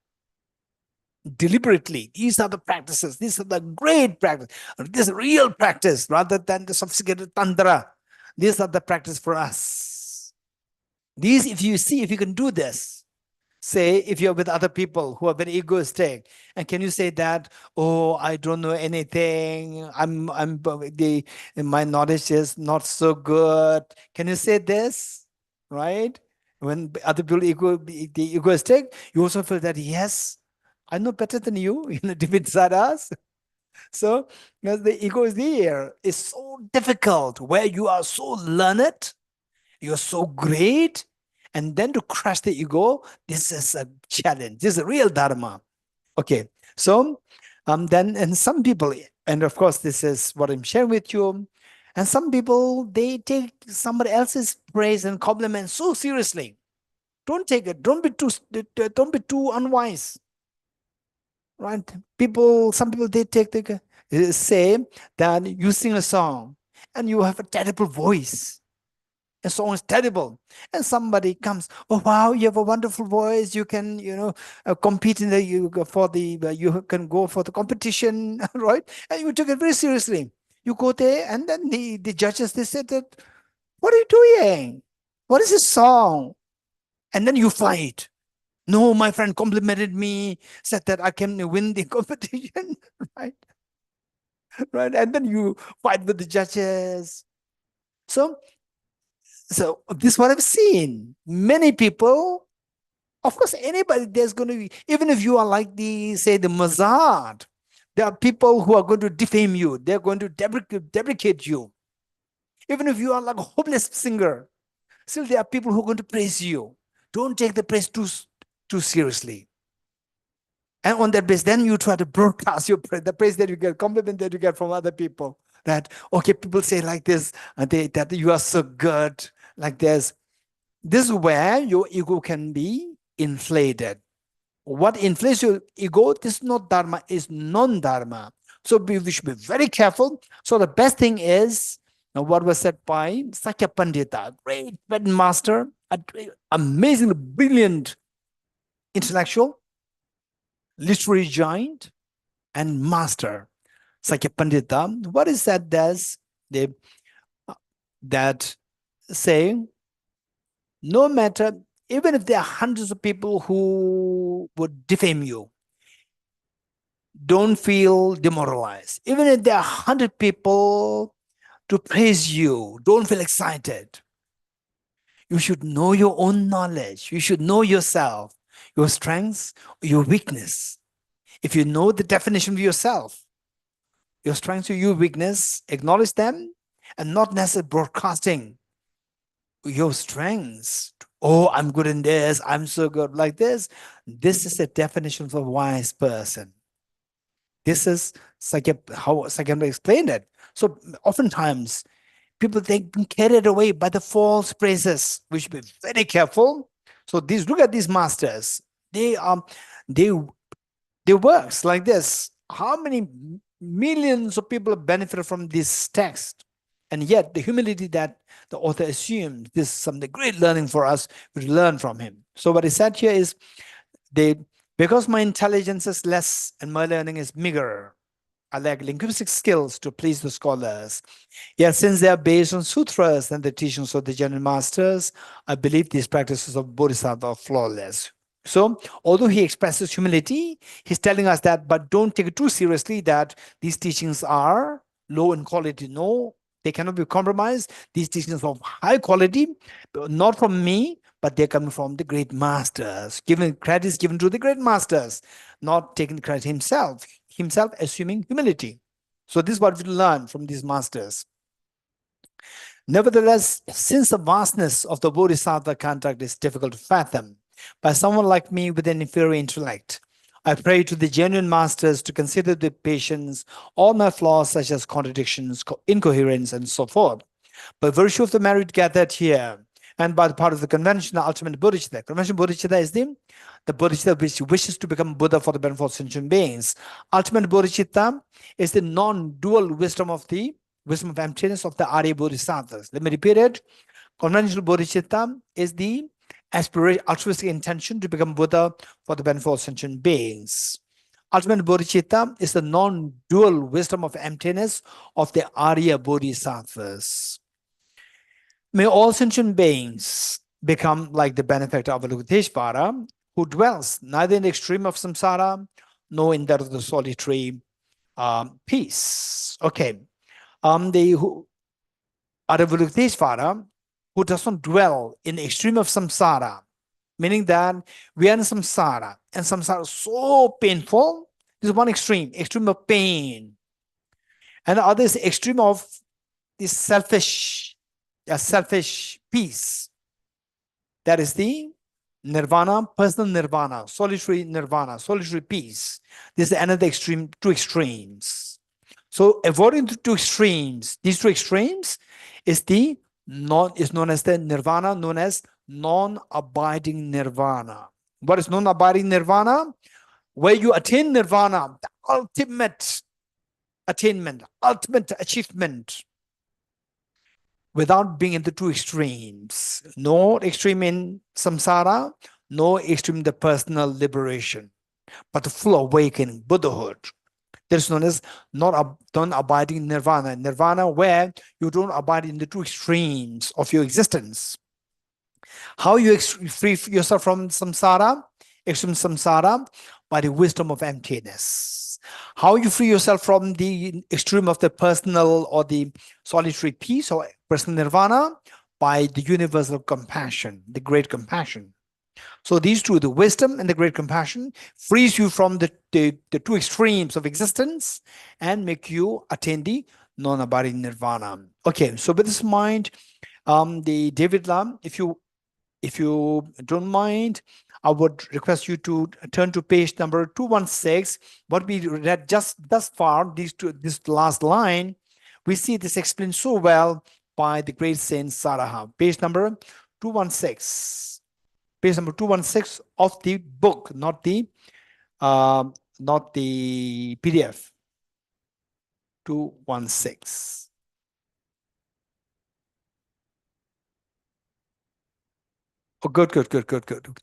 Deliberately. These are the practices. These are the great practice. This is real practice rather than the sophisticated tantra. These are the practice for us. These, if you can do this, say if you're with other people who are very egoistic, and can you say that, oh, I don't know anything, my knowledge is not so good. Can you say this, right? When other people the egoistic, you also feel that, yes, I know better than you, deep inside us. So because the ego is there, it's so difficult where you are so learned, you're so great, and then to crush the ego, this is a challenge. This is a real dharma. Okay, so and some people, and of course this is what I'm sharing with you, and some people, they take somebody else's praise and compliment so seriously. Don't take it. Don't be too unwise. Right? Some people, they say that you sing a song and you have a terrible voice. A song is terrible, and somebody comes, oh wow, you have a wonderful voice, you can compete in you can go for the competition, right? And you took it very seriously. You go there, and then the judges, they said that, what are you doing? What is this song? And then you fight. No, my friend complimented me, said that I can win the competition, right? Right. And then you fight with the judges. So this is what I've seen. Many people, of course, anybody, there's going to be, even if you are like the, say, the Mazad, there are people who are going to defame you. They're going to deprecate you. Even if you are like a hopeless singer, still there are people who are going to praise you. Don't take the praise too seriously. And on that basis, then you try to broadcast the praise that you get, compliment that you get from other people. That, okay, people say like this, that you are so good, like this. This is where your ego can be inflated. What inflates your ego, this is not dharma, is non-dharma. So we should be very careful. So the best thing is what was said by Sakya Pandita, great master, amazingly brilliant intellectual, literary giant, and master. Sakya Pandita, what is that does? That say, no matter, even if there are hundreds of people who would defame you, don't feel demoralized. Even if there are 100 people to praise you, don't feel excited. You should know your own knowledge. You should know yourself, your strengths, your weakness. If you know the definition of yourself, your strengths or your weakness, acknowledge them, and not necessarily broadcasting your strengths. Oh, I'm good in this, I'm so good like this. This is a definition of a wise person. This is how Sakya explained it. So oftentimes people get carried away by the false praises. We should be very careful. So look at these masters. They works like this. How many millions of people have benefited from this text? And yet the humility that the author assumes, this is something great learning for us, we learn from him. So what he said here is, because my intelligence is less and my learning is meager, I lack linguistic skills to please the scholars. Yet since they are based on sutras and the teachings of the genuine masters, I believe these practices of Bodhisattva are flawless. So although he expresses humility, he's telling us that, but don't take it too seriously that these teachings are low in quality. No, they cannot be compromised. These teachings are of high quality, not from me, but they're coming from the great masters. Credit is given to the great masters, not taking credit himself assuming humility. So this is what we learn from these masters. Nevertheless, since the vastness of the Bodhisattva conduct is difficult to fathom by someone like me with an inferior intellect, I pray to the genuine masters to consider with patience all my flaws such as contradictions, incoherence, and so forth. By virtue of the merit gathered here, and by the part of the convention, the ultimate Bodhisattva. Convention Bodhisattva is the Bodhisattva which wishes to become Buddha for the benefit of sentient beings. Ultimate Bodhisattva is the non-dual wisdom of emptiness of the Arya Bodhisattvas. Let me repeat it. Conventional Bodhisattva is the altruistic intention to become Buddha for the benefit of sentient beings. Ultimate Bodhisattva is the non-dual wisdom of emptiness of the Arya Bodhisattvas. May all sentient beings become like the benefactor of Avalokiteshvara, who dwells neither in the extreme of samsara nor in that of the solitary peace. Okay. The Avalokiteshvara, who does not dwell in the extreme of samsara, meaning that we are in samsara, and samsara is so painful. This is one extreme of pain. And the other is the extreme of this selfish peace. That is the nirvana, personal nirvana, solitary peace. This is another extreme, two extremes. So avoiding the two extremes, these two extremes is known as the nirvana, known as non-abiding nirvana. What is non-abiding nirvana? Where you attain nirvana, the ultimate attainment, ultimate achievement, without being in the two extremes. No extreme in samsara, no extreme in the personal liberation, but the full awakening, Buddhahood. That is known as non-abiding nirvana. Nirvana where you don't abide in the two extremes of your existence. How you free yourself from samsara extreme samsara? By the wisdom of emptiness. How you free yourself from the extreme of the personal or the solitary peace or personal nirvana? By the universal compassion, the great compassion. So these two, the wisdom and the great compassion, frees you from the two extremes of existence and make you attain the non-abiding nirvana. Okay, so with this in mind, the David Lam, if you don't mind, I would request you to turn to page number 216. What we read just thus far, this last line, we see this explained so well by the great Saint Saraha. Page number 216. Page number 216 of the book, not the PDF. 216. Oh, good.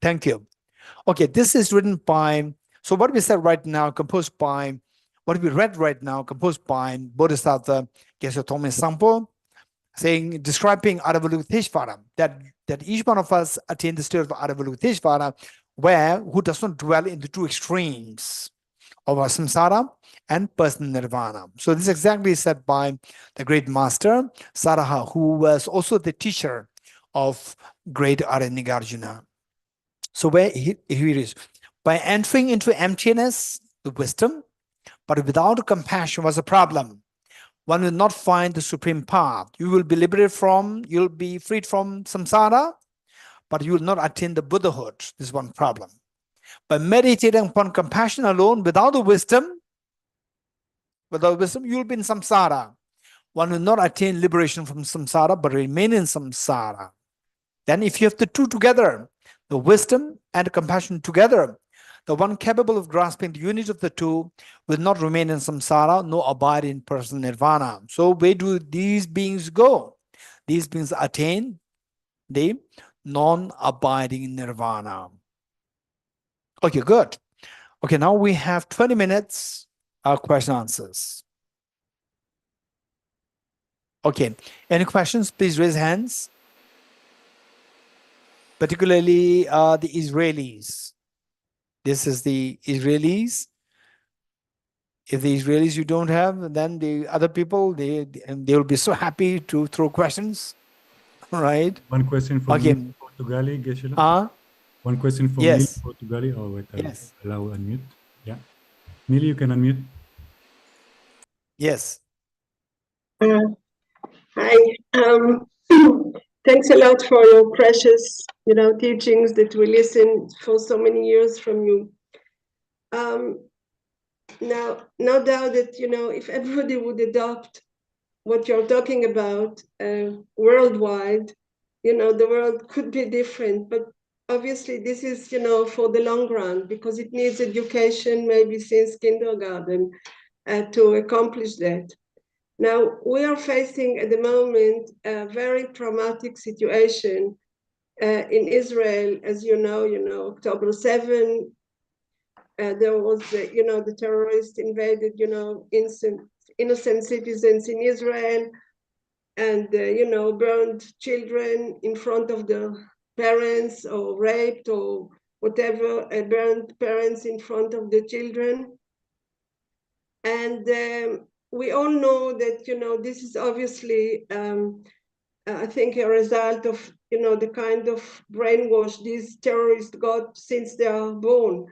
Thank you. Okay, this is written by, so what we said right now, composed by, what we read right now, composed by Bodhisattva Geshe Dorji Damdul, saying, describing Aravalokiteshvara, that each one of us attain the state of Aravalokiteshvara, who does not dwell in the two extremes of our samsara and personal nirvana. So this is exactly said by the great master Saraha, who was also the teacher of great Aranyagarbhuna. So where here it is, by entering into emptiness, the wisdom, but without compassion was a problem. One will not find the supreme path. You will be liberated from, you'll be freed from samsara, but you will not attain the Buddhahood. This is one problem. By meditating upon compassion alone, without the wisdom, you will be in samsara. One will not attain liberation from samsara, but remain in samsara. Then if you have the two together, the wisdom and compassion together, the one capable of grasping the unity of the two will not remain in samsara, nor abide in personal nirvana. So where do these beings go? These beings attain the non-abiding nirvana. Okay, good. Okay, now we have 20 minutes question answers. Okay, any questions? Please raise hands. Particularly the Israelis. This is the Israelis. If the Israelis you don't have, then the other people, they will be so happy to throw questions. All right. One question from Okay. me, Portugali, Geshe. One question from yes. me, Portugali. Oh, wait, yes. Allow unmute. Yeah. Millie, you can unmute. Yes. Hi. Thanks a lot for your precious, teachings that we listened for so many years from you. Now, no doubt that, if everybody would adopt what you're talking about worldwide, the world could be different. But obviously, this is, for the long run, because it needs education, maybe since kindergarten, to accomplish that. Now, we are facing at the moment a very traumatic situation in Israel. As you know, October 7, there was, the terrorists invaded, innocent citizens in Israel and, burned children in front of their parents or raped or whatever, burned parents in front of the children. And we all know that, this is obviously, I think, a result of, the kind of brainwash these terrorists got since they are born.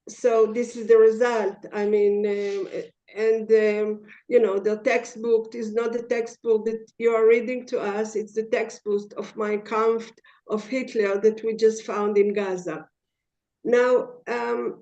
So this is the result. I mean, the textbook is not the textbook that you are reading to us. It's the textbook of Mein Kampf of Hitler that we just found in Gaza. Now, even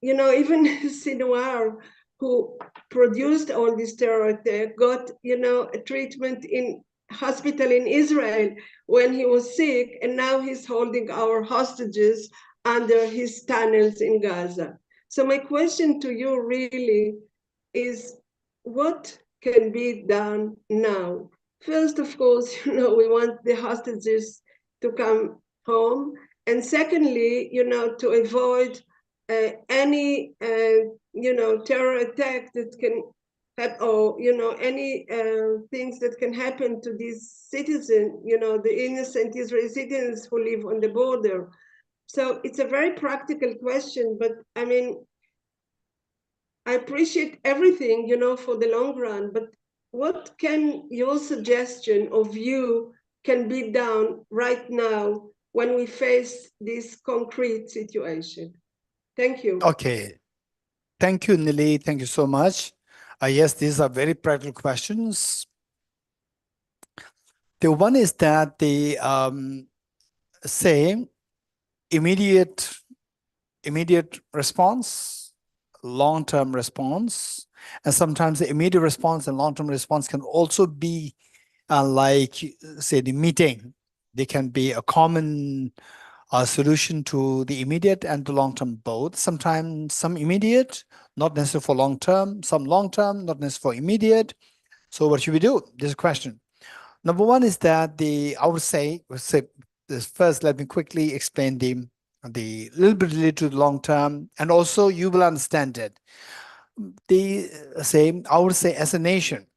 Sinwar, who produced all this terror attack, got, a treatment in hospital in Israel when he was sick, and now he's holding our hostages under his tunnels in Gaza. So my question to you really is, what can be done now? First, of course, we want the hostages to come home. And secondly, to avoid any, terror attack that can happen, or, any things that can happen to these citizens, the innocent Israeli citizens who live on the border. So it's a very practical question, but I mean, I appreciate everything, you know, for the long run, but what can your suggestion or view can be done right now when we face this concrete situation? Thank you. Okay. Thank you, Nili. Thank you so much. Yes, these are very practical questions. The one is that the say immediate response, long-term response, and sometimes the immediate response and long-term response can also be like, say, the meeting. They can be a common solution to the immediate and the long-term both. Sometimes some immediate, not necessary for long-term, some long-term, not necessary for immediate. So what should we do? This is a question. Number one is that I would say this first, let me quickly explain the little bit related to the long term, and also you will understand it. I would say as a nation,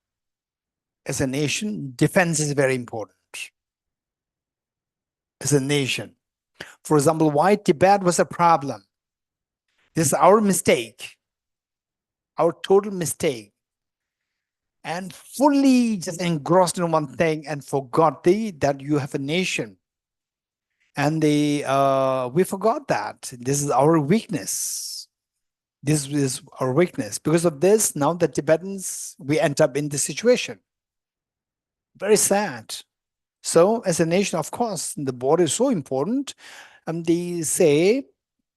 defense is very important. As a nation. For example, why Tibet was a problem. This is our mistake, our total mistake. And fully just engrossed in one thing and forgot that you have a nation. And we forgot that. This is our weakness. This is our weakness. Because of this, now the Tibetans, we end up in this situation. Very sad. So as a nation, of course, the border is so important. And they say,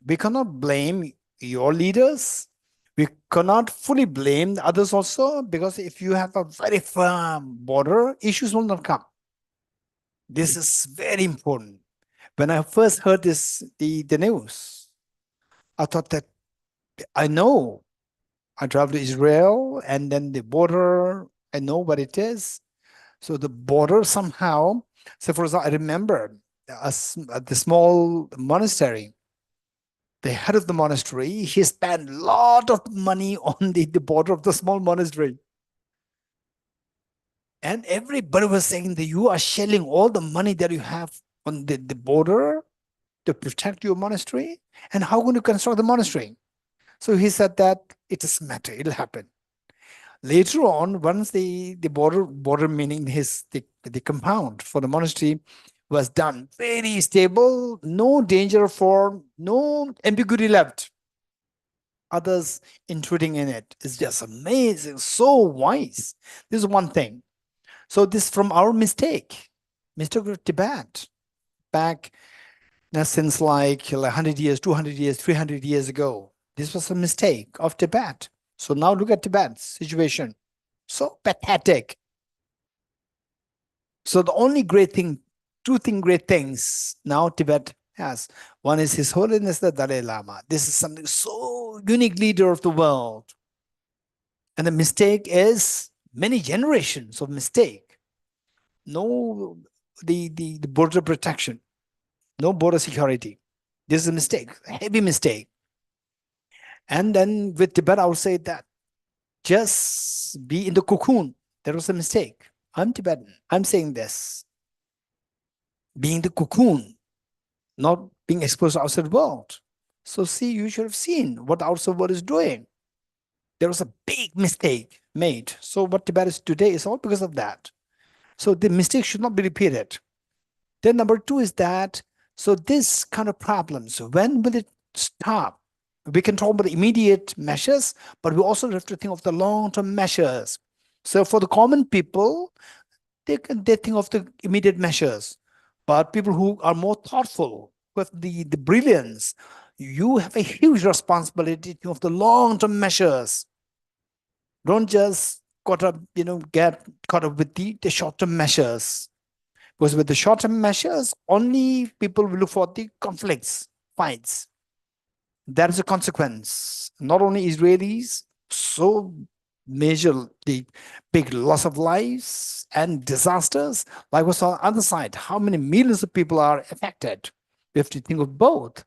we cannot blame your leaders. We cannot fully blame the others also, because if you have a very firm border, issues will not come. This is very important. When I first heard the news, I thought that I know. I traveled to Israel and then the border, I know what it is. So the border somehow, so for example, I remember the small monastery, the head of the monastery, he spent a lot of money on the border of the small monastery. And everybody was saying that you are shelling all the money that you have on the border to protect your monastery. And how going to construct the monastery? So he said that it doesn't matter, it'll happen. Later on, once the border meaning the compound for the monastery was done, very stable, no danger for, no ambiguity left. Others intruding in it is just amazing, so wise. This is one thing. So this from our mistake of Tibet, back since like 100 years, 200 years, 300 years ago. This was a mistake of Tibet. So now look at Tibet's situation. So pathetic. So the only great thing, great things now Tibet has. One is His Holiness the Dalai Lama. This is something so unique leader of the world. And the mistake is many generations of mistake. No, the border protection, no border security. This is a mistake, a heavy mistake. And then with Tibet, I would say that just be in the cocoon. That was a mistake. I'm Tibetan. I'm saying this. Being the cocoon, not being exposed to outside world. So see, you should have seen what the outside world is doing. There was a big mistake made. So what Tibet is today is all because of that. So the mistake should not be repeated. Then number two is that, so this kind of problems, when will it stop? We can talk about immediate measures, but we also have to think of the long-term measures. So for the common people, they think of the immediate measures. But people who are more thoughtful, with the brilliance, you have a huge responsibility to think of the long-term measures. Don't just get caught up with the short-term measures. Because with the short-term measures, only people will look for the conflicts, fights. That is a consequence. Not only Israelis, so major, the big loss of lives and disasters. Like what's on the other side, how many millions of people are affected? We have to think of both.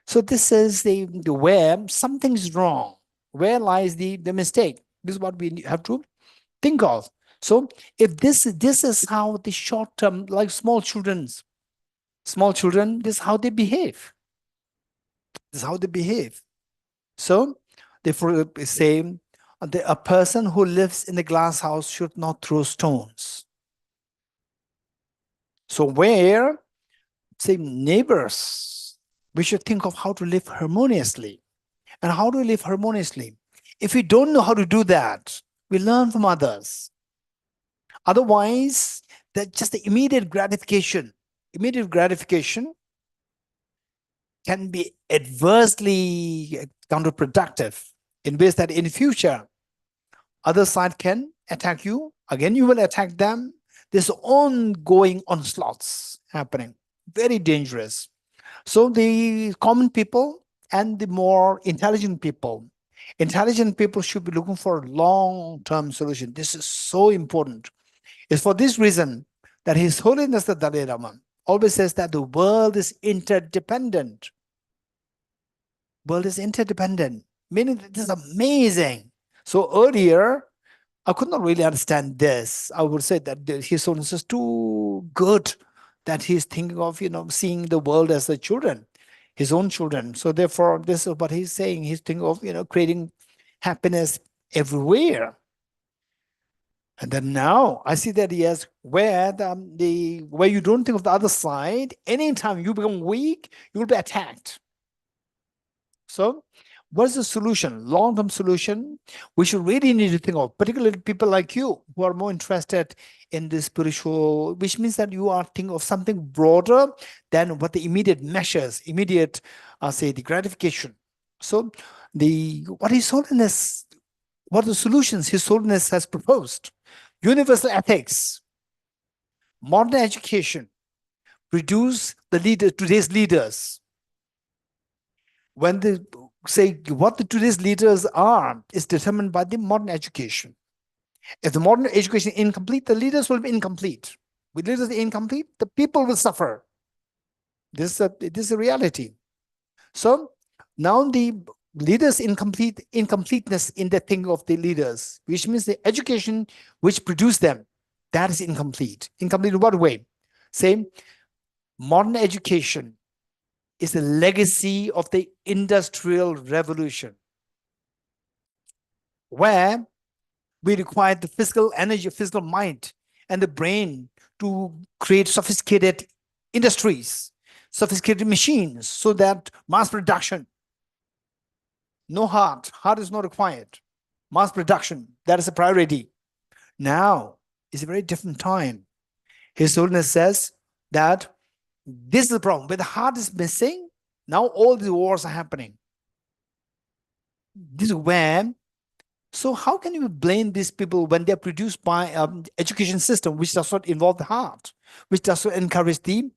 So this is the where something's wrong. Where lies the mistake? This is what we have to think of. So if this is how the short term, like small children, this is how they behave. This is how they behave. So they say a person who lives in a glass house should not throw stones. So where, say, neighbors, we should think of how to live harmoniously. And how do we live harmoniously? If we don't know how to do that, we learn from others. Otherwise, that's just the immediate gratification. Immediate gratification can be adversely counterproductive in ways that in future, other side can attack you. Again, you will attack them. There's ongoing onslaughts happening. Very dangerous. So the common people and the more intelligent people should be looking for a long-term solution. This is so important. It's for this reason that His Holiness the Dalai Lama always says that the world is interdependent. World is interdependent, meaning that this is amazing. So earlier, I could not really understand this. I would say that His Holiness is too good, that he's thinking of, seeing the world as the children, his own children. So therefore, this is what he's saying. He's thinking of, creating happiness everywhere. And then now I see that he has where where you don't think of the other side, anytime you become weak, you will be attacked. So what's the solution? Long-term solution we should really need to think of, particularly people like you who are more interested in the spiritual, which means that you are thinking of something broader than what the immediate measures, say the gratification. So what the solutions His Holiness has proposed: universal ethics, modern education, produce today's leaders. When they say what today's leaders are is determined by the modern education. If the modern education is incomplete, the leaders will be incomplete. With leaders incomplete, the people will suffer. This is a reality. So now the leaders incompleteness in the thing of the leaders, which means the education which produced them, that is incomplete. Incomplete in what way? Say, modern education is the legacy of the Industrial Revolution, where we require the physical energy, physical mind, and the brain to create sophisticated industries, sophisticated machines, so that mass production, no heart is not required. Mass production, that is a priority. Now is a very different time. His Holiness says that this is the problem. When the heart is missing, now all the wars are happening. This is where, so how can you blame these people when they're produced by education system which does not involve the heart, which does not encourage the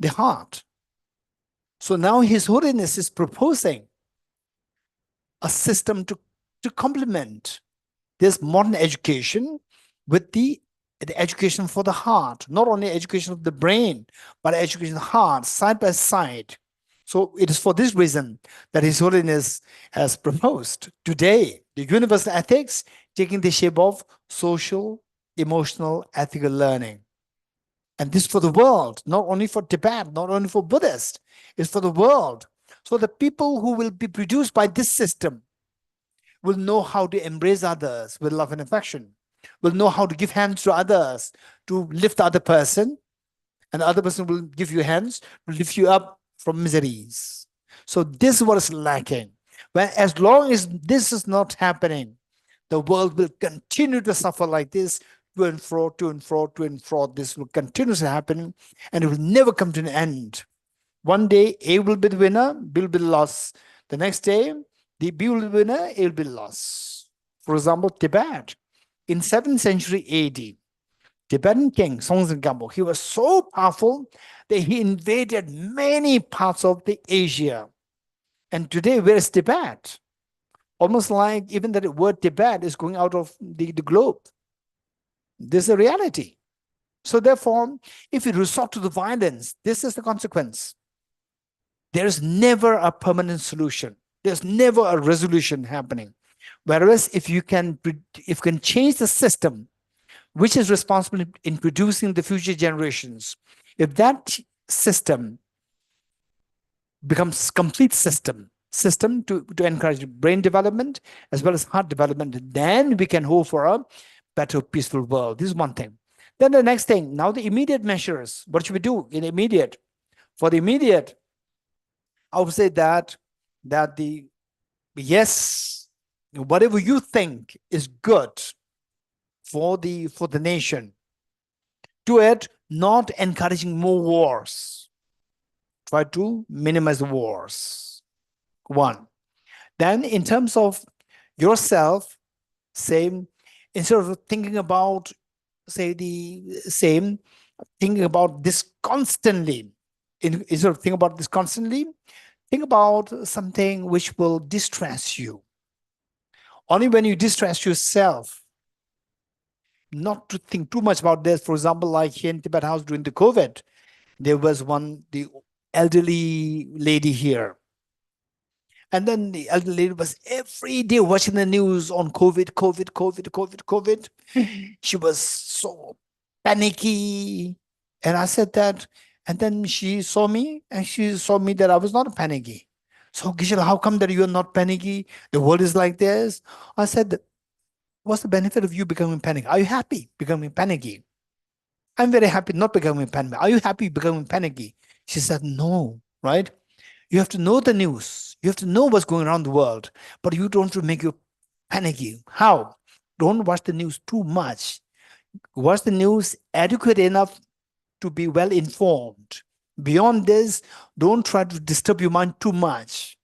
heart? So now His Holiness is proposing a system to complement this modern education with the education for the heart, not only education of the brain, but education of the heart, side by side. So it is for this reason that His Holiness has proposed today the universal ethics taking the shape of social, emotional, ethical learning. And this for the world, not only for Tibet, not only for Buddhists, it's for the world. So the people who will be produced by this system will know how to embrace others with love and affection, will know how to give hands to others, to lift the other person, and the other person will give you hands to lift you up from miseries. So this is what is lacking. But as long as this is not happening, the world will continue to suffer like this, to and fro, to and fro, to and fro. This will continue to happen, and it will never come to an end. One day, A will be the winner, B will be the loss. The next day, the B will be the winner, A will be the loss. For example, Tibet. In 7th century AD, Tibetan king Songtsen Gampo, he was so powerful that he invaded many parts of the Asia. And today, where is Tibet? Almost like even the word Tibet is going out of the globe. This is a reality. So therefore, if we resort to the violence, this is the consequence. There is never a permanent solution. There's never a resolution happening. Whereas if you can change the system, which is responsible in producing the future generations, if that system becomes complete system to encourage brain development as well as heart development. Then we can hope for a better, peaceful world. This is one thing. Then the next thing, now the immediate measures. What should we do in immediate? For the immediate, I would say that yes, whatever you think is good for the nation, do it, not encouraging more wars. Try to minimize the wars. One. Then in terms of yourself, same, instead of thinking about, say, the same, thinking about this constantly, instead of thinking about this constantly, think about something which will distress you. Only when you distress yourself, not to think too much about this. For example, like here in Tibet House during the COVID, there was the elderly lady here. And then the elderly lady was every day watching the news on COVID. She was so panicky. And I said that, and then she saw me and she saw me that I was not panicky. So, Geshe, how come that you're not panicky? The world is like this. I said, what's the benefit of you becoming panicky? Are you happy becoming panicky? I'm very happy not becoming panicky. Are you happy becoming panicky? She said, no, right? You have to know the news. You have to know what's going around the world, but you don't want to make you panicky. How? Don't watch the news too much. Watch the news adequate enough to be well informed. Beyond this, don't try to disturb your mind too much.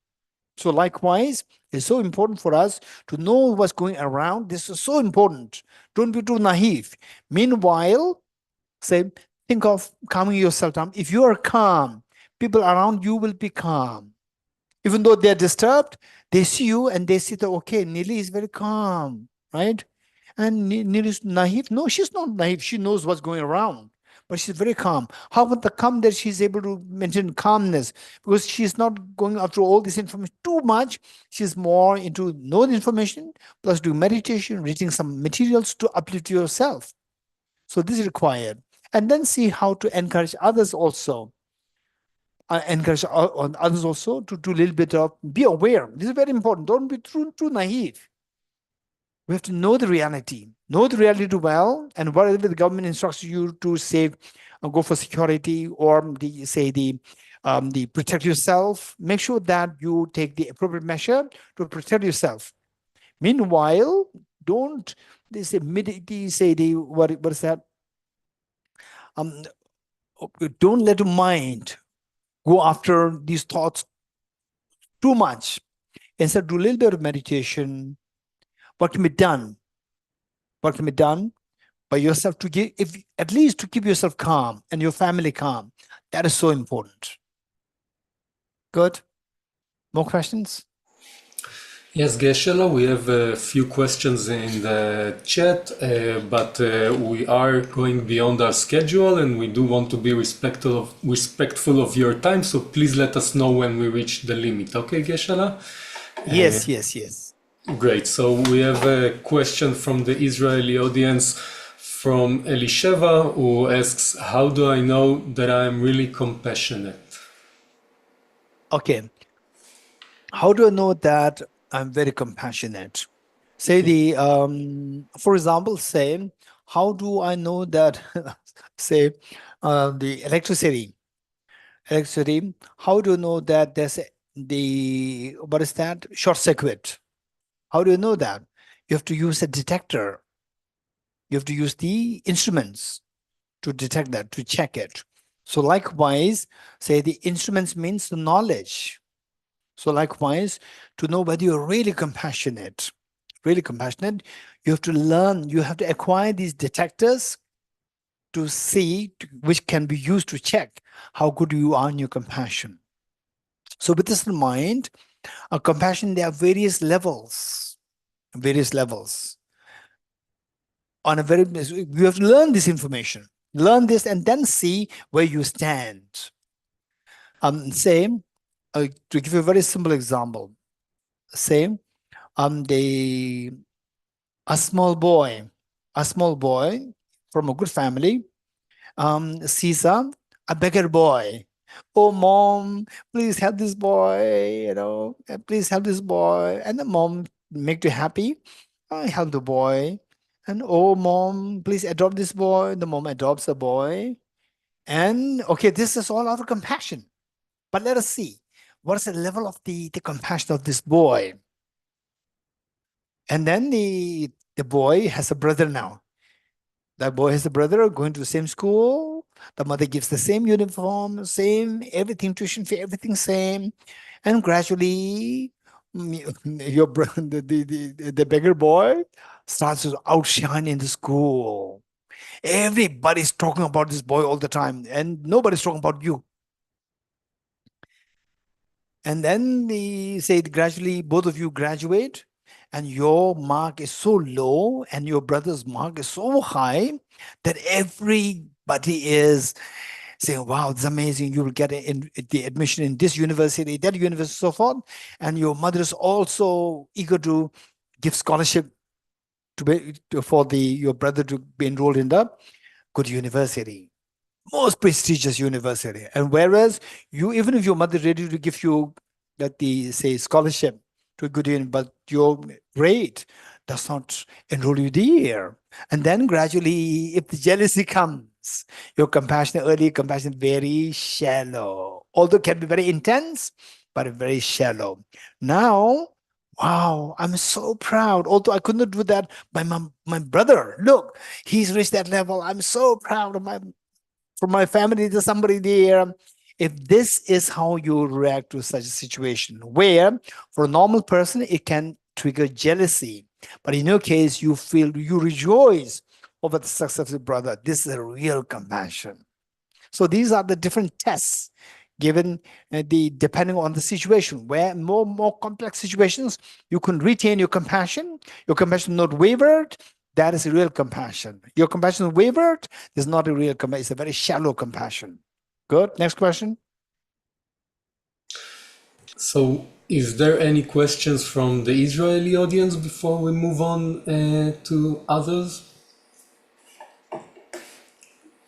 So likewise, it's so important for us to know what's going around. This is so important. Don't be too naive. Meanwhile, say, think of calming yourself down. If you are calm, people around you will be calm. Even though they're disturbed, they see you and they see that, okay, Nili is very calm, right? And Nili is naive. No, she's not naive. She knows what's going around, but she's very calm. How about the calm that she's able to maintain calmness? Because she's not going after all this information too much. She's more into know the information, plus do meditation, reading some materials to uplift yourself. So this is required. And then see how to encourage others also. Encourage on others also to do a little bit of, be aware. This is very important. Don't be too naive. We have to know the reality well, and whatever the government instructs you to save, go for security or the protect yourself, make sure that you take the appropriate measure to protect yourself. Meanwhile, don't what is that? Don't let your mind go after these thoughts too much. Instead, do a little bit of meditation. What can be done? What can be done by yourself to give, at least to keep yourself calm and your family calm? That is so important. Good. More questions? Yes, Geshe, we have a few questions in the chat, but we are going beyond our schedule and we do want to be respectful of your time, so please let us know when we reach the limit. Okay, Geshe? Yes. Great. So we have a question from the Israeli audience from Elisheva, who asks, how do I know that I am really compassionate? Okay. How do I know that I'm very compassionate? Say for example, say, how do I know that, say, the electricity, how do you know that there's what is that? Short circuit. How do you know that? You have to use a detector. You have to use the instruments to detect that, to check it. So likewise, say the instruments means the knowledge. So likewise, to know whether you're really compassionate, you have to learn, you have to acquire these detectors to see, which can be used to check how good you are in your compassion. So with this in mind, compassion, there are various levels. On a you have to learn this information, learn this, and then see where you stand. Say, to give you a very simple example, say, a small boy from a good family sees a beggar boy, Oh, mom, please help this boy, please help this boy. And the mom make you happy. I help the boy. And oh, mom, please adopt this boy. The mom adopts the boy. And okay, this is all out of compassion. But let us see, what is the level of the compassion of this boy? And then the boy has a brother now. That boy has a brother going to the same school. The mother gives the same uniform, same everything, tuition fee, everything same. And gradually, your the beggar boy starts to outshine in the school. Everybody's talking about this boy all the time, and nobody's talking about you. And then they say gradually both of you graduate, and your mark is so low and your brother's mark is so high that everybody is saying, wow, it's amazing. You will get the admission in this university, that university, so forth. And your mother is also eager to give scholarship for your brother to be enrolled in the good university, most prestigious university. And whereas even if your mother is ready to give you say scholarship to a good university, but your grade does not enroll you there. And then gradually, if the jealousy comes, your early compassion very shallow, although it can be very intense, but very shallow. Now, wow, I'm so proud. Although I could not do that by my brother. Look, he's reached that level. I'm so proud of my family. There's somebody there. If this is how you react to such a situation, where for a normal person it can trigger jealousy, but in your case you rejoice over the success of your brother. This is a real compassion. So these are the different tests given depending on the situation. Where more complex situations, you can retain your compassion not wavered. That is a real compassion. Your compassion wavered is not a real compassion. It's a very shallow compassion. Good. Next question. So, is there any questions from the Israeli audience before we move on to others?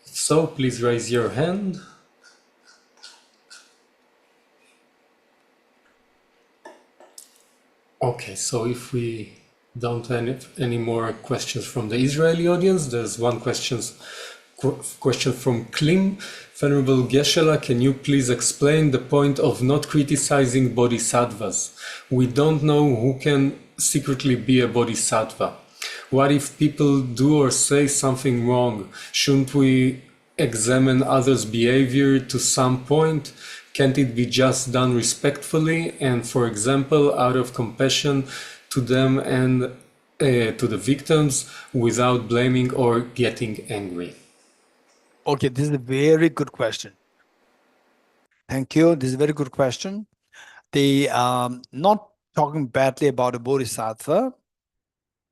So, please raise your hand. Okay, so if we don't have any more questions from the Israeli audience, there's one question from Klim. Venerable Geshe, can you please explain the point of not criticizing bodhisattvas? We don't know who can secretly be a bodhisattva. What if people do or say something wrong? Shouldn't we examine others' behavior to some point? Can't it be just done respectfully and, for example, out of compassion to them and to the victims without blaming or getting angry? Okay, this is a very good question. Thank you. This is a very good question. Not talking badly about a bodhisattva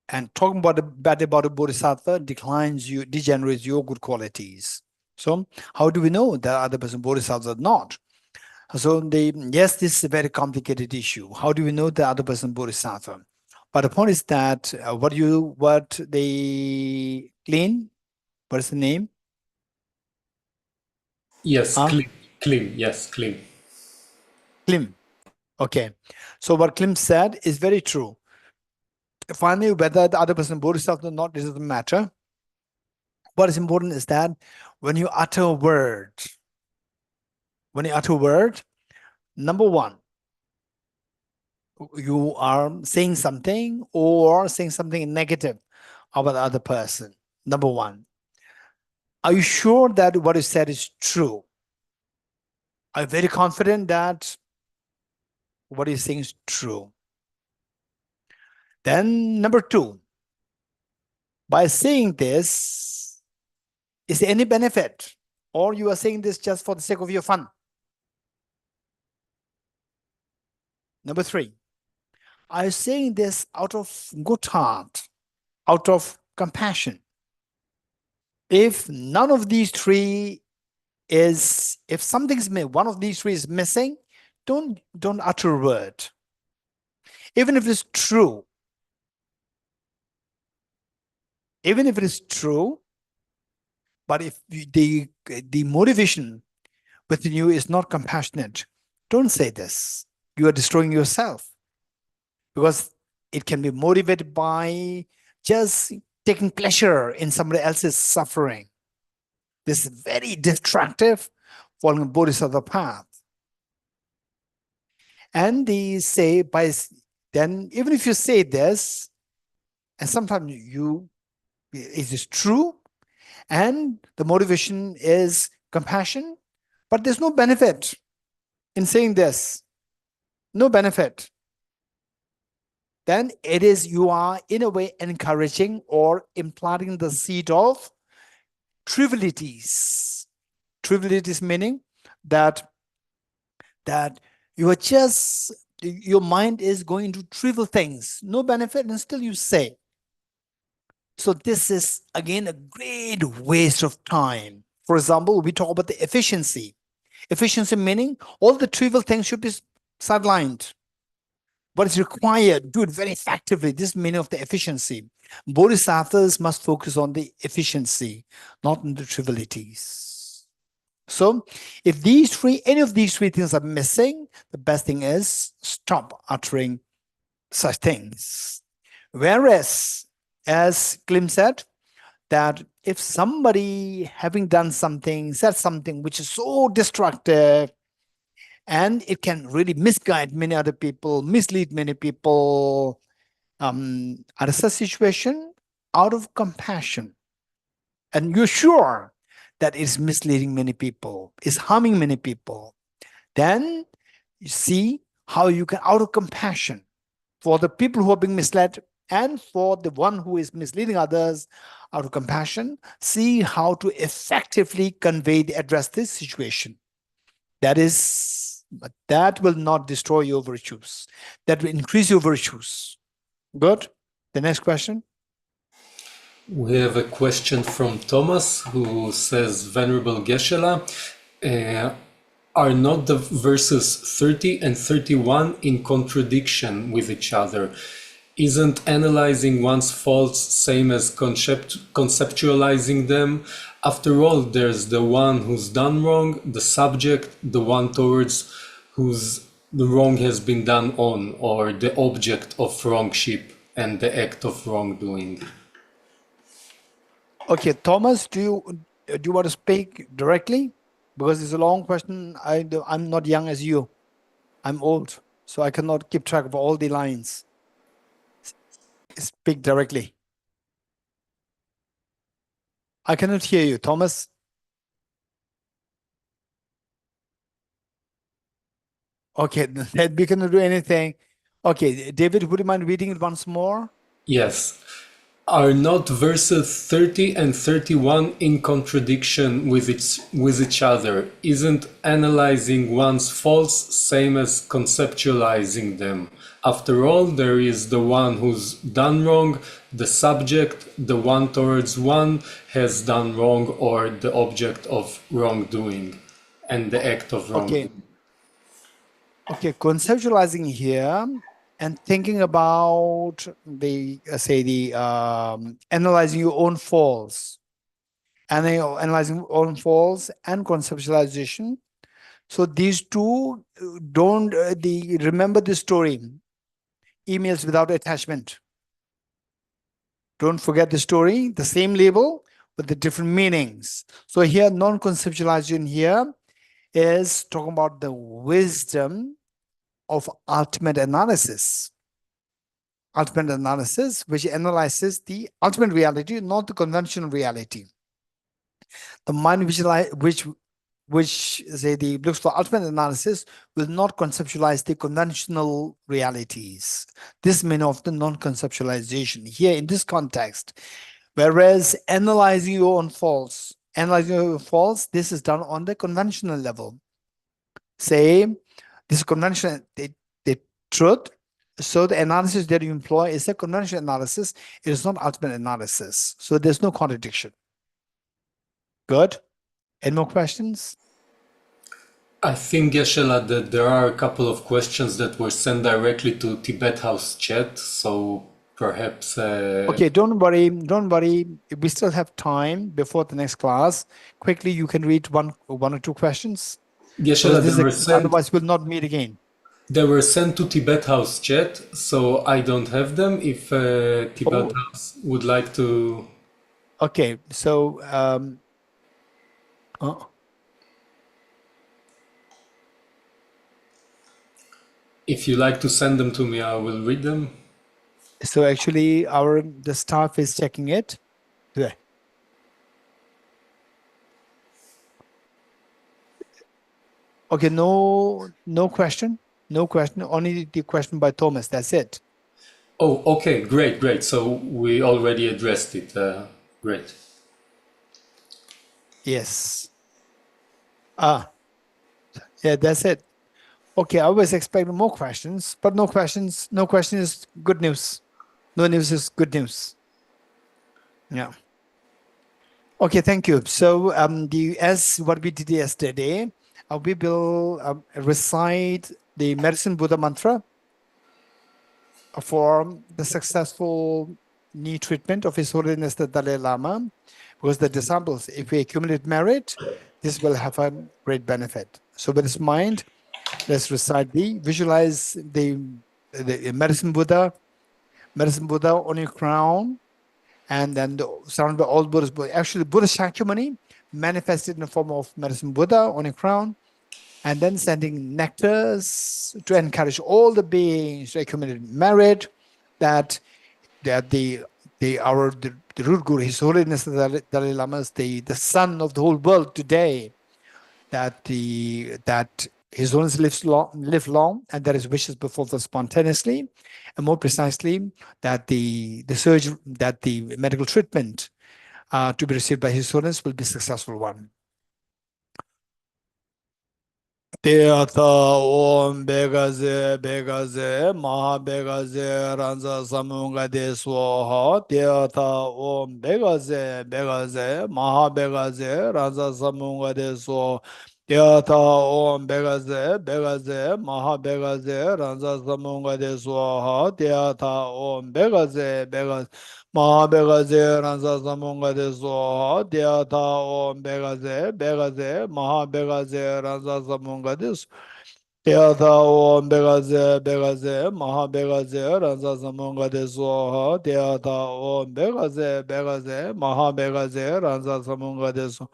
and talking badly about a bodhisattva degenerates your good qualities. So how do we know that other person bodhisattva or not? So yes, this is a very complicated issue. How do we know the other person bodhisattva? But the point is that what they clean? What is the name? Yes, Klim. Yes, Klim. Klim. Okay. So what Klim said is very true. Finally, whether the other person bodhisattva or not, it doesn't matter. What is important is that when you utter a word, number one, you are saying something negative about the other person. Number one, are you sure that what you said is true? Are you very confident that what you're saying is true? Then number two, by saying this, is there any benefit? Or you are saying this just for the sake of your fun? Number three, are you saying this out of good heart, out of compassion? If none of these three if something's one of these three is missing, don't utter a word. Even if it's true, but if the motivation within you is not compassionate, don't say this. You are destroying yourself, because it can be motivated by just taking pleasure in somebody else's suffering. This is very destructive following Bodhisattva path. And they say, then even if you say this, and sometimes it is true, and the motivation is compassion, but there's no benefit in saying this. No benefit. Then it is, you are in a way encouraging or implanting the seed of trivialities. Trivialities meaning that you are just, your mind is going into trivial things, no benefit, and still you say. So this is again a great waste of time. For example, we talk about the efficiency. Efficiency meaning all the trivial things should be sidelined. What is required, do it very effectively. This is meaning of the efficiency. Bodhisattvas must focus on the efficiency, not on the trivialities. So if any of these three things are missing, the best thing is stop uttering such things. Whereas, as Klim said, that if somebody having done something, said something which is so destructive, and it can really misguide many other people, mislead many people, out of such situation, out of compassion, and you're sure that it's misleading many people, is harming many people, then you see how you can, out of compassion for the people who are being misled and for the one who is misleading others, out of compassion, see how to effectively address this situation. That will not destroy your virtues. That will increase your virtues. Good. The next question. We have a question from Thomas, who says, Venerable Geshe-la, are not the verses 30 and 31 in contradiction with each other? Isn't analyzing one's faults same as conceptualizing them? After all, there's the one who's done wrong, the subject, the one towards whose the wrong has been done on, or the object of wrongship and the act of wrongdoing. Okay, Thomas, do you want to speak directly? Because it's a long question. I'm not young as you. I'm old, so I cannot keep track of all the lines. Speak directly. I cannot hear you, Thomas. Okay, we cannot do anything. Okay, David, would you mind reading it once more? Yes. Are not verses 30 and 31 in contradiction with each other? Isn't analyzing one's faults same as conceptualizing them? After all, there is the one who's done wrong, the subject, the one towards one has done wrong, or the object of wrongdoing and the act of wrongdoing. Okay, conceptualizing here and thinking about analyzing your own faults, and analyzing your own faults and conceptualization. So these two don't remember the story. Emails without attachment. Don't forget the story, the same label, but the different meanings. So here, non-conceptualization here is talking about the wisdom of ultimate analysis. Ultimate analysis, which analyzes the ultimate reality, not the conventional reality. The mind which looks for ultimate analysis will not conceptualize the conventional realities. This means of the non-conceptualization here in this context. Whereas analyzing your own faults, this is done on the conventional level. Say, this is conventional, the truth. So the analysis that you employ is a conventional analysis. It is not ultimate analysis. So there's no contradiction. Good. Any more questions? I think, Geshe-la, that there are a couple of questions that were sent directly to Tibet House chat, so perhaps... Okay, don't worry. We still have time before the next class. Quickly, you can read one or two questions. Geshe-la, otherwise we'll not meet again. They were sent to Tibet House chat, so I don't have them. If Tibet House would like to... Okay, so if you like to send them to me, I will read them. So actually the staff is checking it. Yeah. Okay, no question. No question, only the question by Thomas, that's it. Oh, okay, great. So we already addressed it. Great. Yes. Yeah, that's it. Okay, I was expecting more questions, but no questions. No question is good news. No news is good news. Yeah. Okay, thank you. So as what we did yesterday, we will recite the Medicine Buddha mantra for the successful knee treatment of His Holiness the Dalai Lama, because the disciples, if we accumulate merit, this will have a great benefit. So with this mind, let's visualize the Medicine Buddha on your crown, and then surrounded by all Buddhas. Actually, Buddha Shakyamuni manifested in the form of Medicine Buddha on your crown, and then sending nectars to encourage all the beings to accumulate merit, that the root guru, His Holiness the Dalai Lama, is the son of the whole world today, that His Holiness live long, and that his wishes be fulfilled spontaneously, and more precisely, that the surgery, that the medical treatment to be received by His Holiness will be a successful one. Teata Om Begaze Maha Begaze Ranza Samunga de Swaha. Teata Om Begaze Maha Begaze Ranza Samunga de Swaha. Teata Om Begaze Maha Begaze Ranza Samunga de Swaha. Teata Om Begaze Maha Begaze Ranza Samunga de Swaha. Teata Om Begaze Maha Begaze Ranza Samunga de Swaha. Teata Om Begaze Maha Begaze Ranza Samunga de Swaha. Teata Om Begaze Maha Begaze Ranza Samunga de Swaha.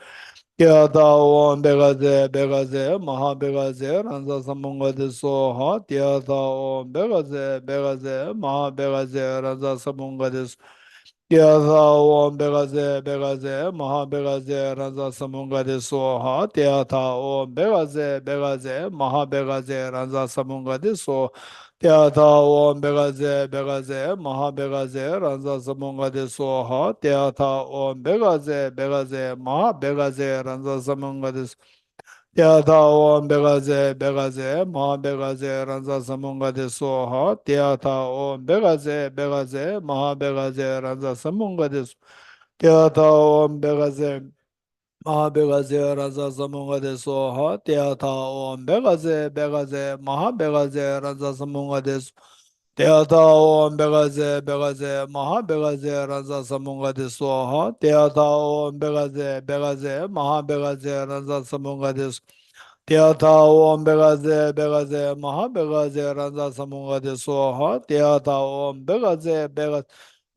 Teata Om Begaze Maha Begaze Ranza Samunga de Swaha. Teata Om Begaze Maha Begaze Ranza Samunga de Swaha. Teata Om Begaze Maha Begaze Ranza Samunga de Swaha. Teata Om Begaze Maha Begaze Ranza Samunga de Swaha. Teata Om Begaze Maha Begaze Ranza Samunga de Swaha. Teata Om Begaze Maha Begaze Ranza Samunga de Swaha. Teata Om Begaze Maha Begaze Ranza Samunga de Swaha. Teata Om Begaze Maha Begaze Ranza Samunga de Swaha. Teata Om Begaze Maha Begaze Ranza Samunga de Swaha. Teata Om Begaze Maha Begaze Ranza Samunga de Swaha. Teata Om Begaze Maha Begaze Ranza Samunga de Swaha. Teata Om Begaze Maha Begaze Ranza Samunga de Swaha. Teata Om Begaze Maha Begaze Ranza Samunga de Swaha. Teata Om Begaze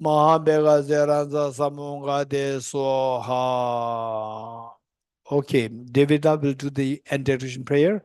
Maha Begaze Ranza Samunga de Swaha. Okay, Devita will do the integration prayer.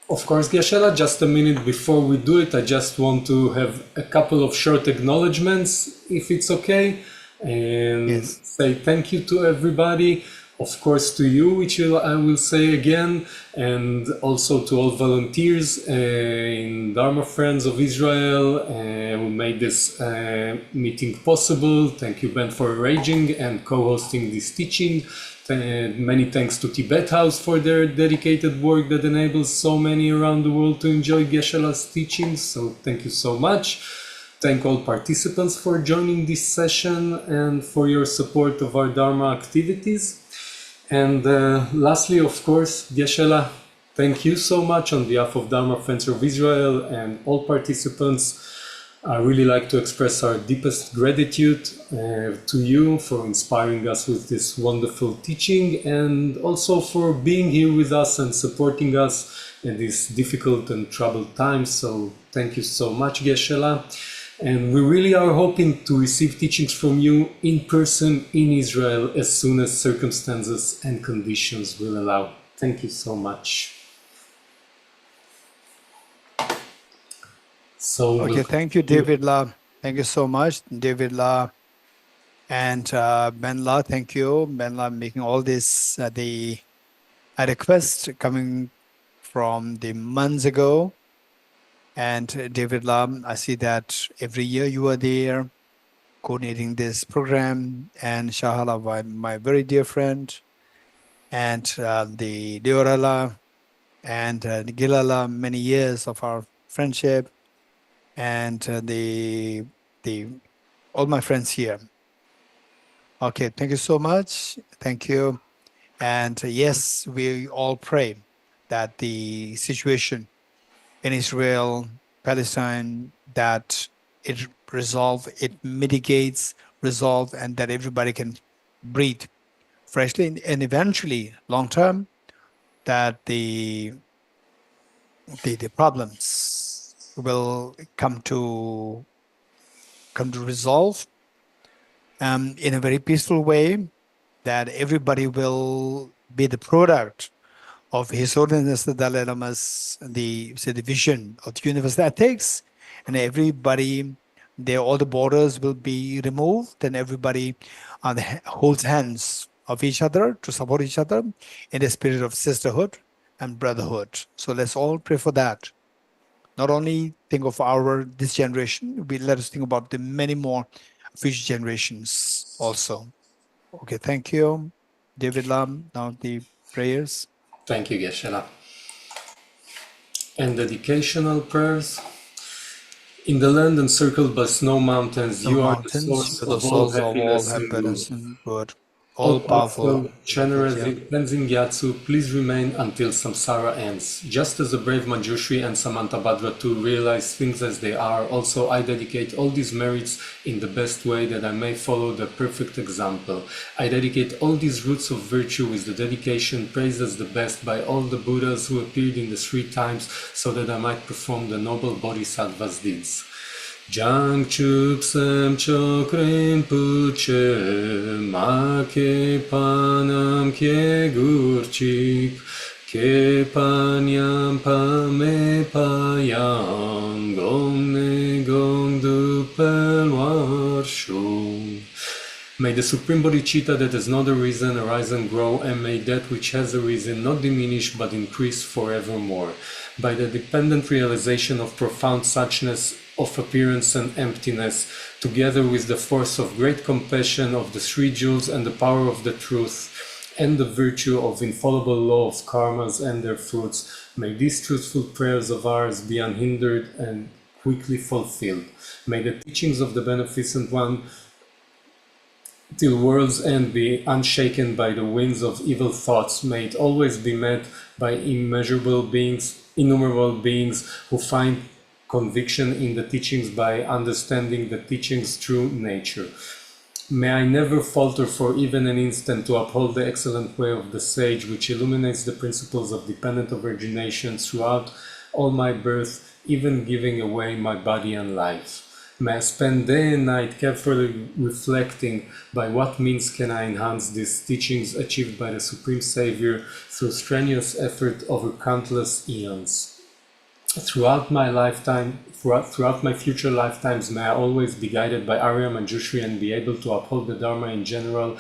Of course, Geshe-la, just a minute before we do it, I just want to have a couple of short acknowledgements, if it's okay, and say thank you to everybody, of course to you, which I will say again, and also to all volunteers in Dharma Friends of Israel who made this meeting possible. Thank you, Ben, for arranging and co-hosting this teaching. Many thanks to Tibet House for their dedicated work that enables so many around the world to enjoy Geshe-la's teachings. So thank you so much. Thank all participants for joining this session and for your support of our Dharma activities. And lastly, of course, Geshe-la, thank you so much on behalf of Dharma Friends of Israel and all participants I really like to express our deepest gratitude to you for inspiring us with this wonderful teaching, and also for being here with us and supporting us in these difficult and troubled times. So thank you so much, Geshe. And we really are hoping to receive teachings from you in person in Israel as soon as circumstances and conditions will allow. Thank you so much. So Okay, thank you, David La. Thank you so much, David La. And Ben La, thank you. Ben La making all this, a request coming from the months ago. And David La, I see that every year you are there coordinating this program. And Shahala, my very dear friend. And the Deorala and Gilala, many years of our friendship. And all my friends here. Okay, thank you so much. Thank you. And yes, we all pray that the situation in Israel, Palestine, that it mitigates, resolve, and that everybody can breathe freshly, and eventually, long term, that the problems will come to resolve in a very peaceful way, that everybody will be the product of His Holiness the Dalai Lama's the vision of the universal ethics, and everybody, all the borders will be removed, and everybody holds hands of each other to support each other in the spirit of sisterhood and brotherhood. So let's all pray for that. Not only think of this generation, let us think about the many more future generations also. Okay, thank you, David Lam. Now the prayers. Thank you, Geshe. And dedicational prayers. In the land encircled by snow mountains, you are the source of all happiness and good. All-powerful, generous, cleansing Gyatso, please remain until samsara ends. Just as the brave Manjushri and Samantabhadra too realize things as they are, also I dedicate all these merits in the best way, that I may follow the perfect example. I dedicate all these roots of virtue with the dedication praised as the best by all the Buddhas who appeared in the 3 times, so that I might perform the noble Bodhisattva's deeds. Jangchup Sam Chokrim Puche Ma Ke Panam Ke Gurchik Ke Panyam Pame Payang Gong Ne Gong Du Pelwar Shung. May the Supreme Bodhicitta that has not a reason arise and grow, and may that which has a reason not diminish but increase forevermore. By the dependent realization of profound suchness of appearance and emptiness, together with the force of great compassion of the 3 jewels and the power of the truth, and the virtue of infallible law of karmas and their fruits, may these truthful prayers of ours be unhindered and quickly fulfilled. May the teachings of the Beneficent One till world's end be unshaken by the winds of evil thoughts. May it always be met by innumerable beings who find conviction in the teachings by understanding the teaching's true nature. May I never falter for even an instant to uphold the excellent way of the sage, which illuminates the principles of dependent origination throughout all my birth, even giving away my body and life. May I spend day and night carefully reflecting by what means can I enhance these teachings achieved by the Supreme Savior through strenuous effort over countless eons. Throughout my future lifetimes, may I always be guided by Arya Manjushri and be able to uphold the Dharma in general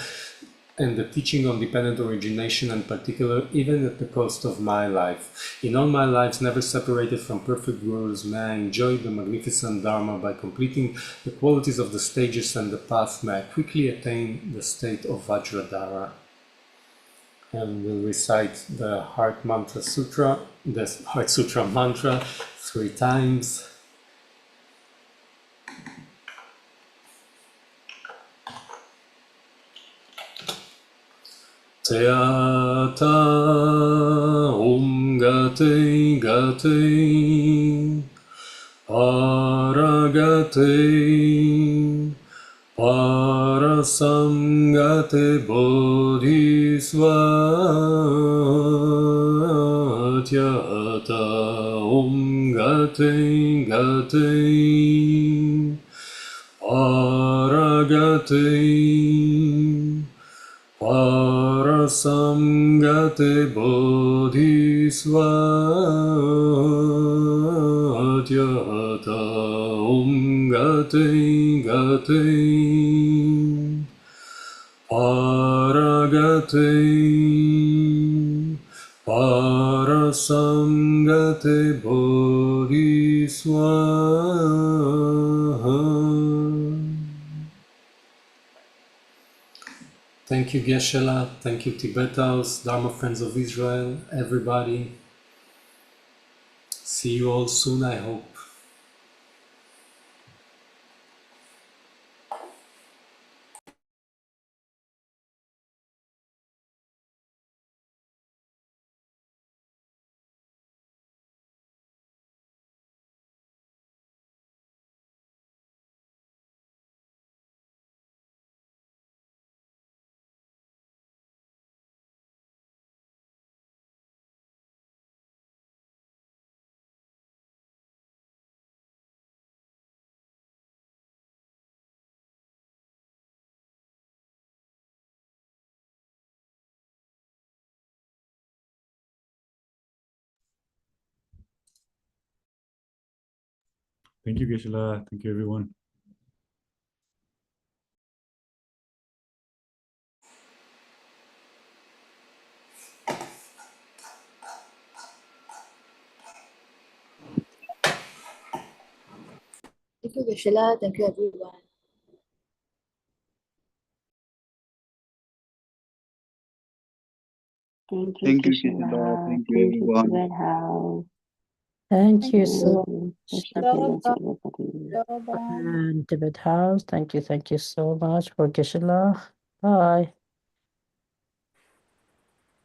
and the teaching on dependent origination in particular, even at the cost of my life. In all my lives, never separated from perfect gurus, may I enjoy the magnificent Dharma by completing the qualities of the stages and the path. May I quickly attain the state of Vajradhara. And we'll recite the Heart Mantra Sutra, the Heart Sutra mantra 3 times. Teata Om Gate Gate paragate parasamgate bodhisvatyata omgate gate paragate parasamgate bodhisvatyata omgate gate paragate parasamgate bodhisvaha. Thank you, Geshe-la. Thank you, Tibet House, Dharma Friends of Israel, everybody. See you all soon, I hope. Thank you, Geshe-la. Thank you, everyone. Thank you, Geshe-la. Thank you, everyone. Thank you, Thank you, Geshe-la. Geshe-la. Thank you, Thank you, everyone. Tibet House. Thank you Thank so you. much. Krishna to everybody. And Tibet House, thank you so much for Geshe-la. Bye.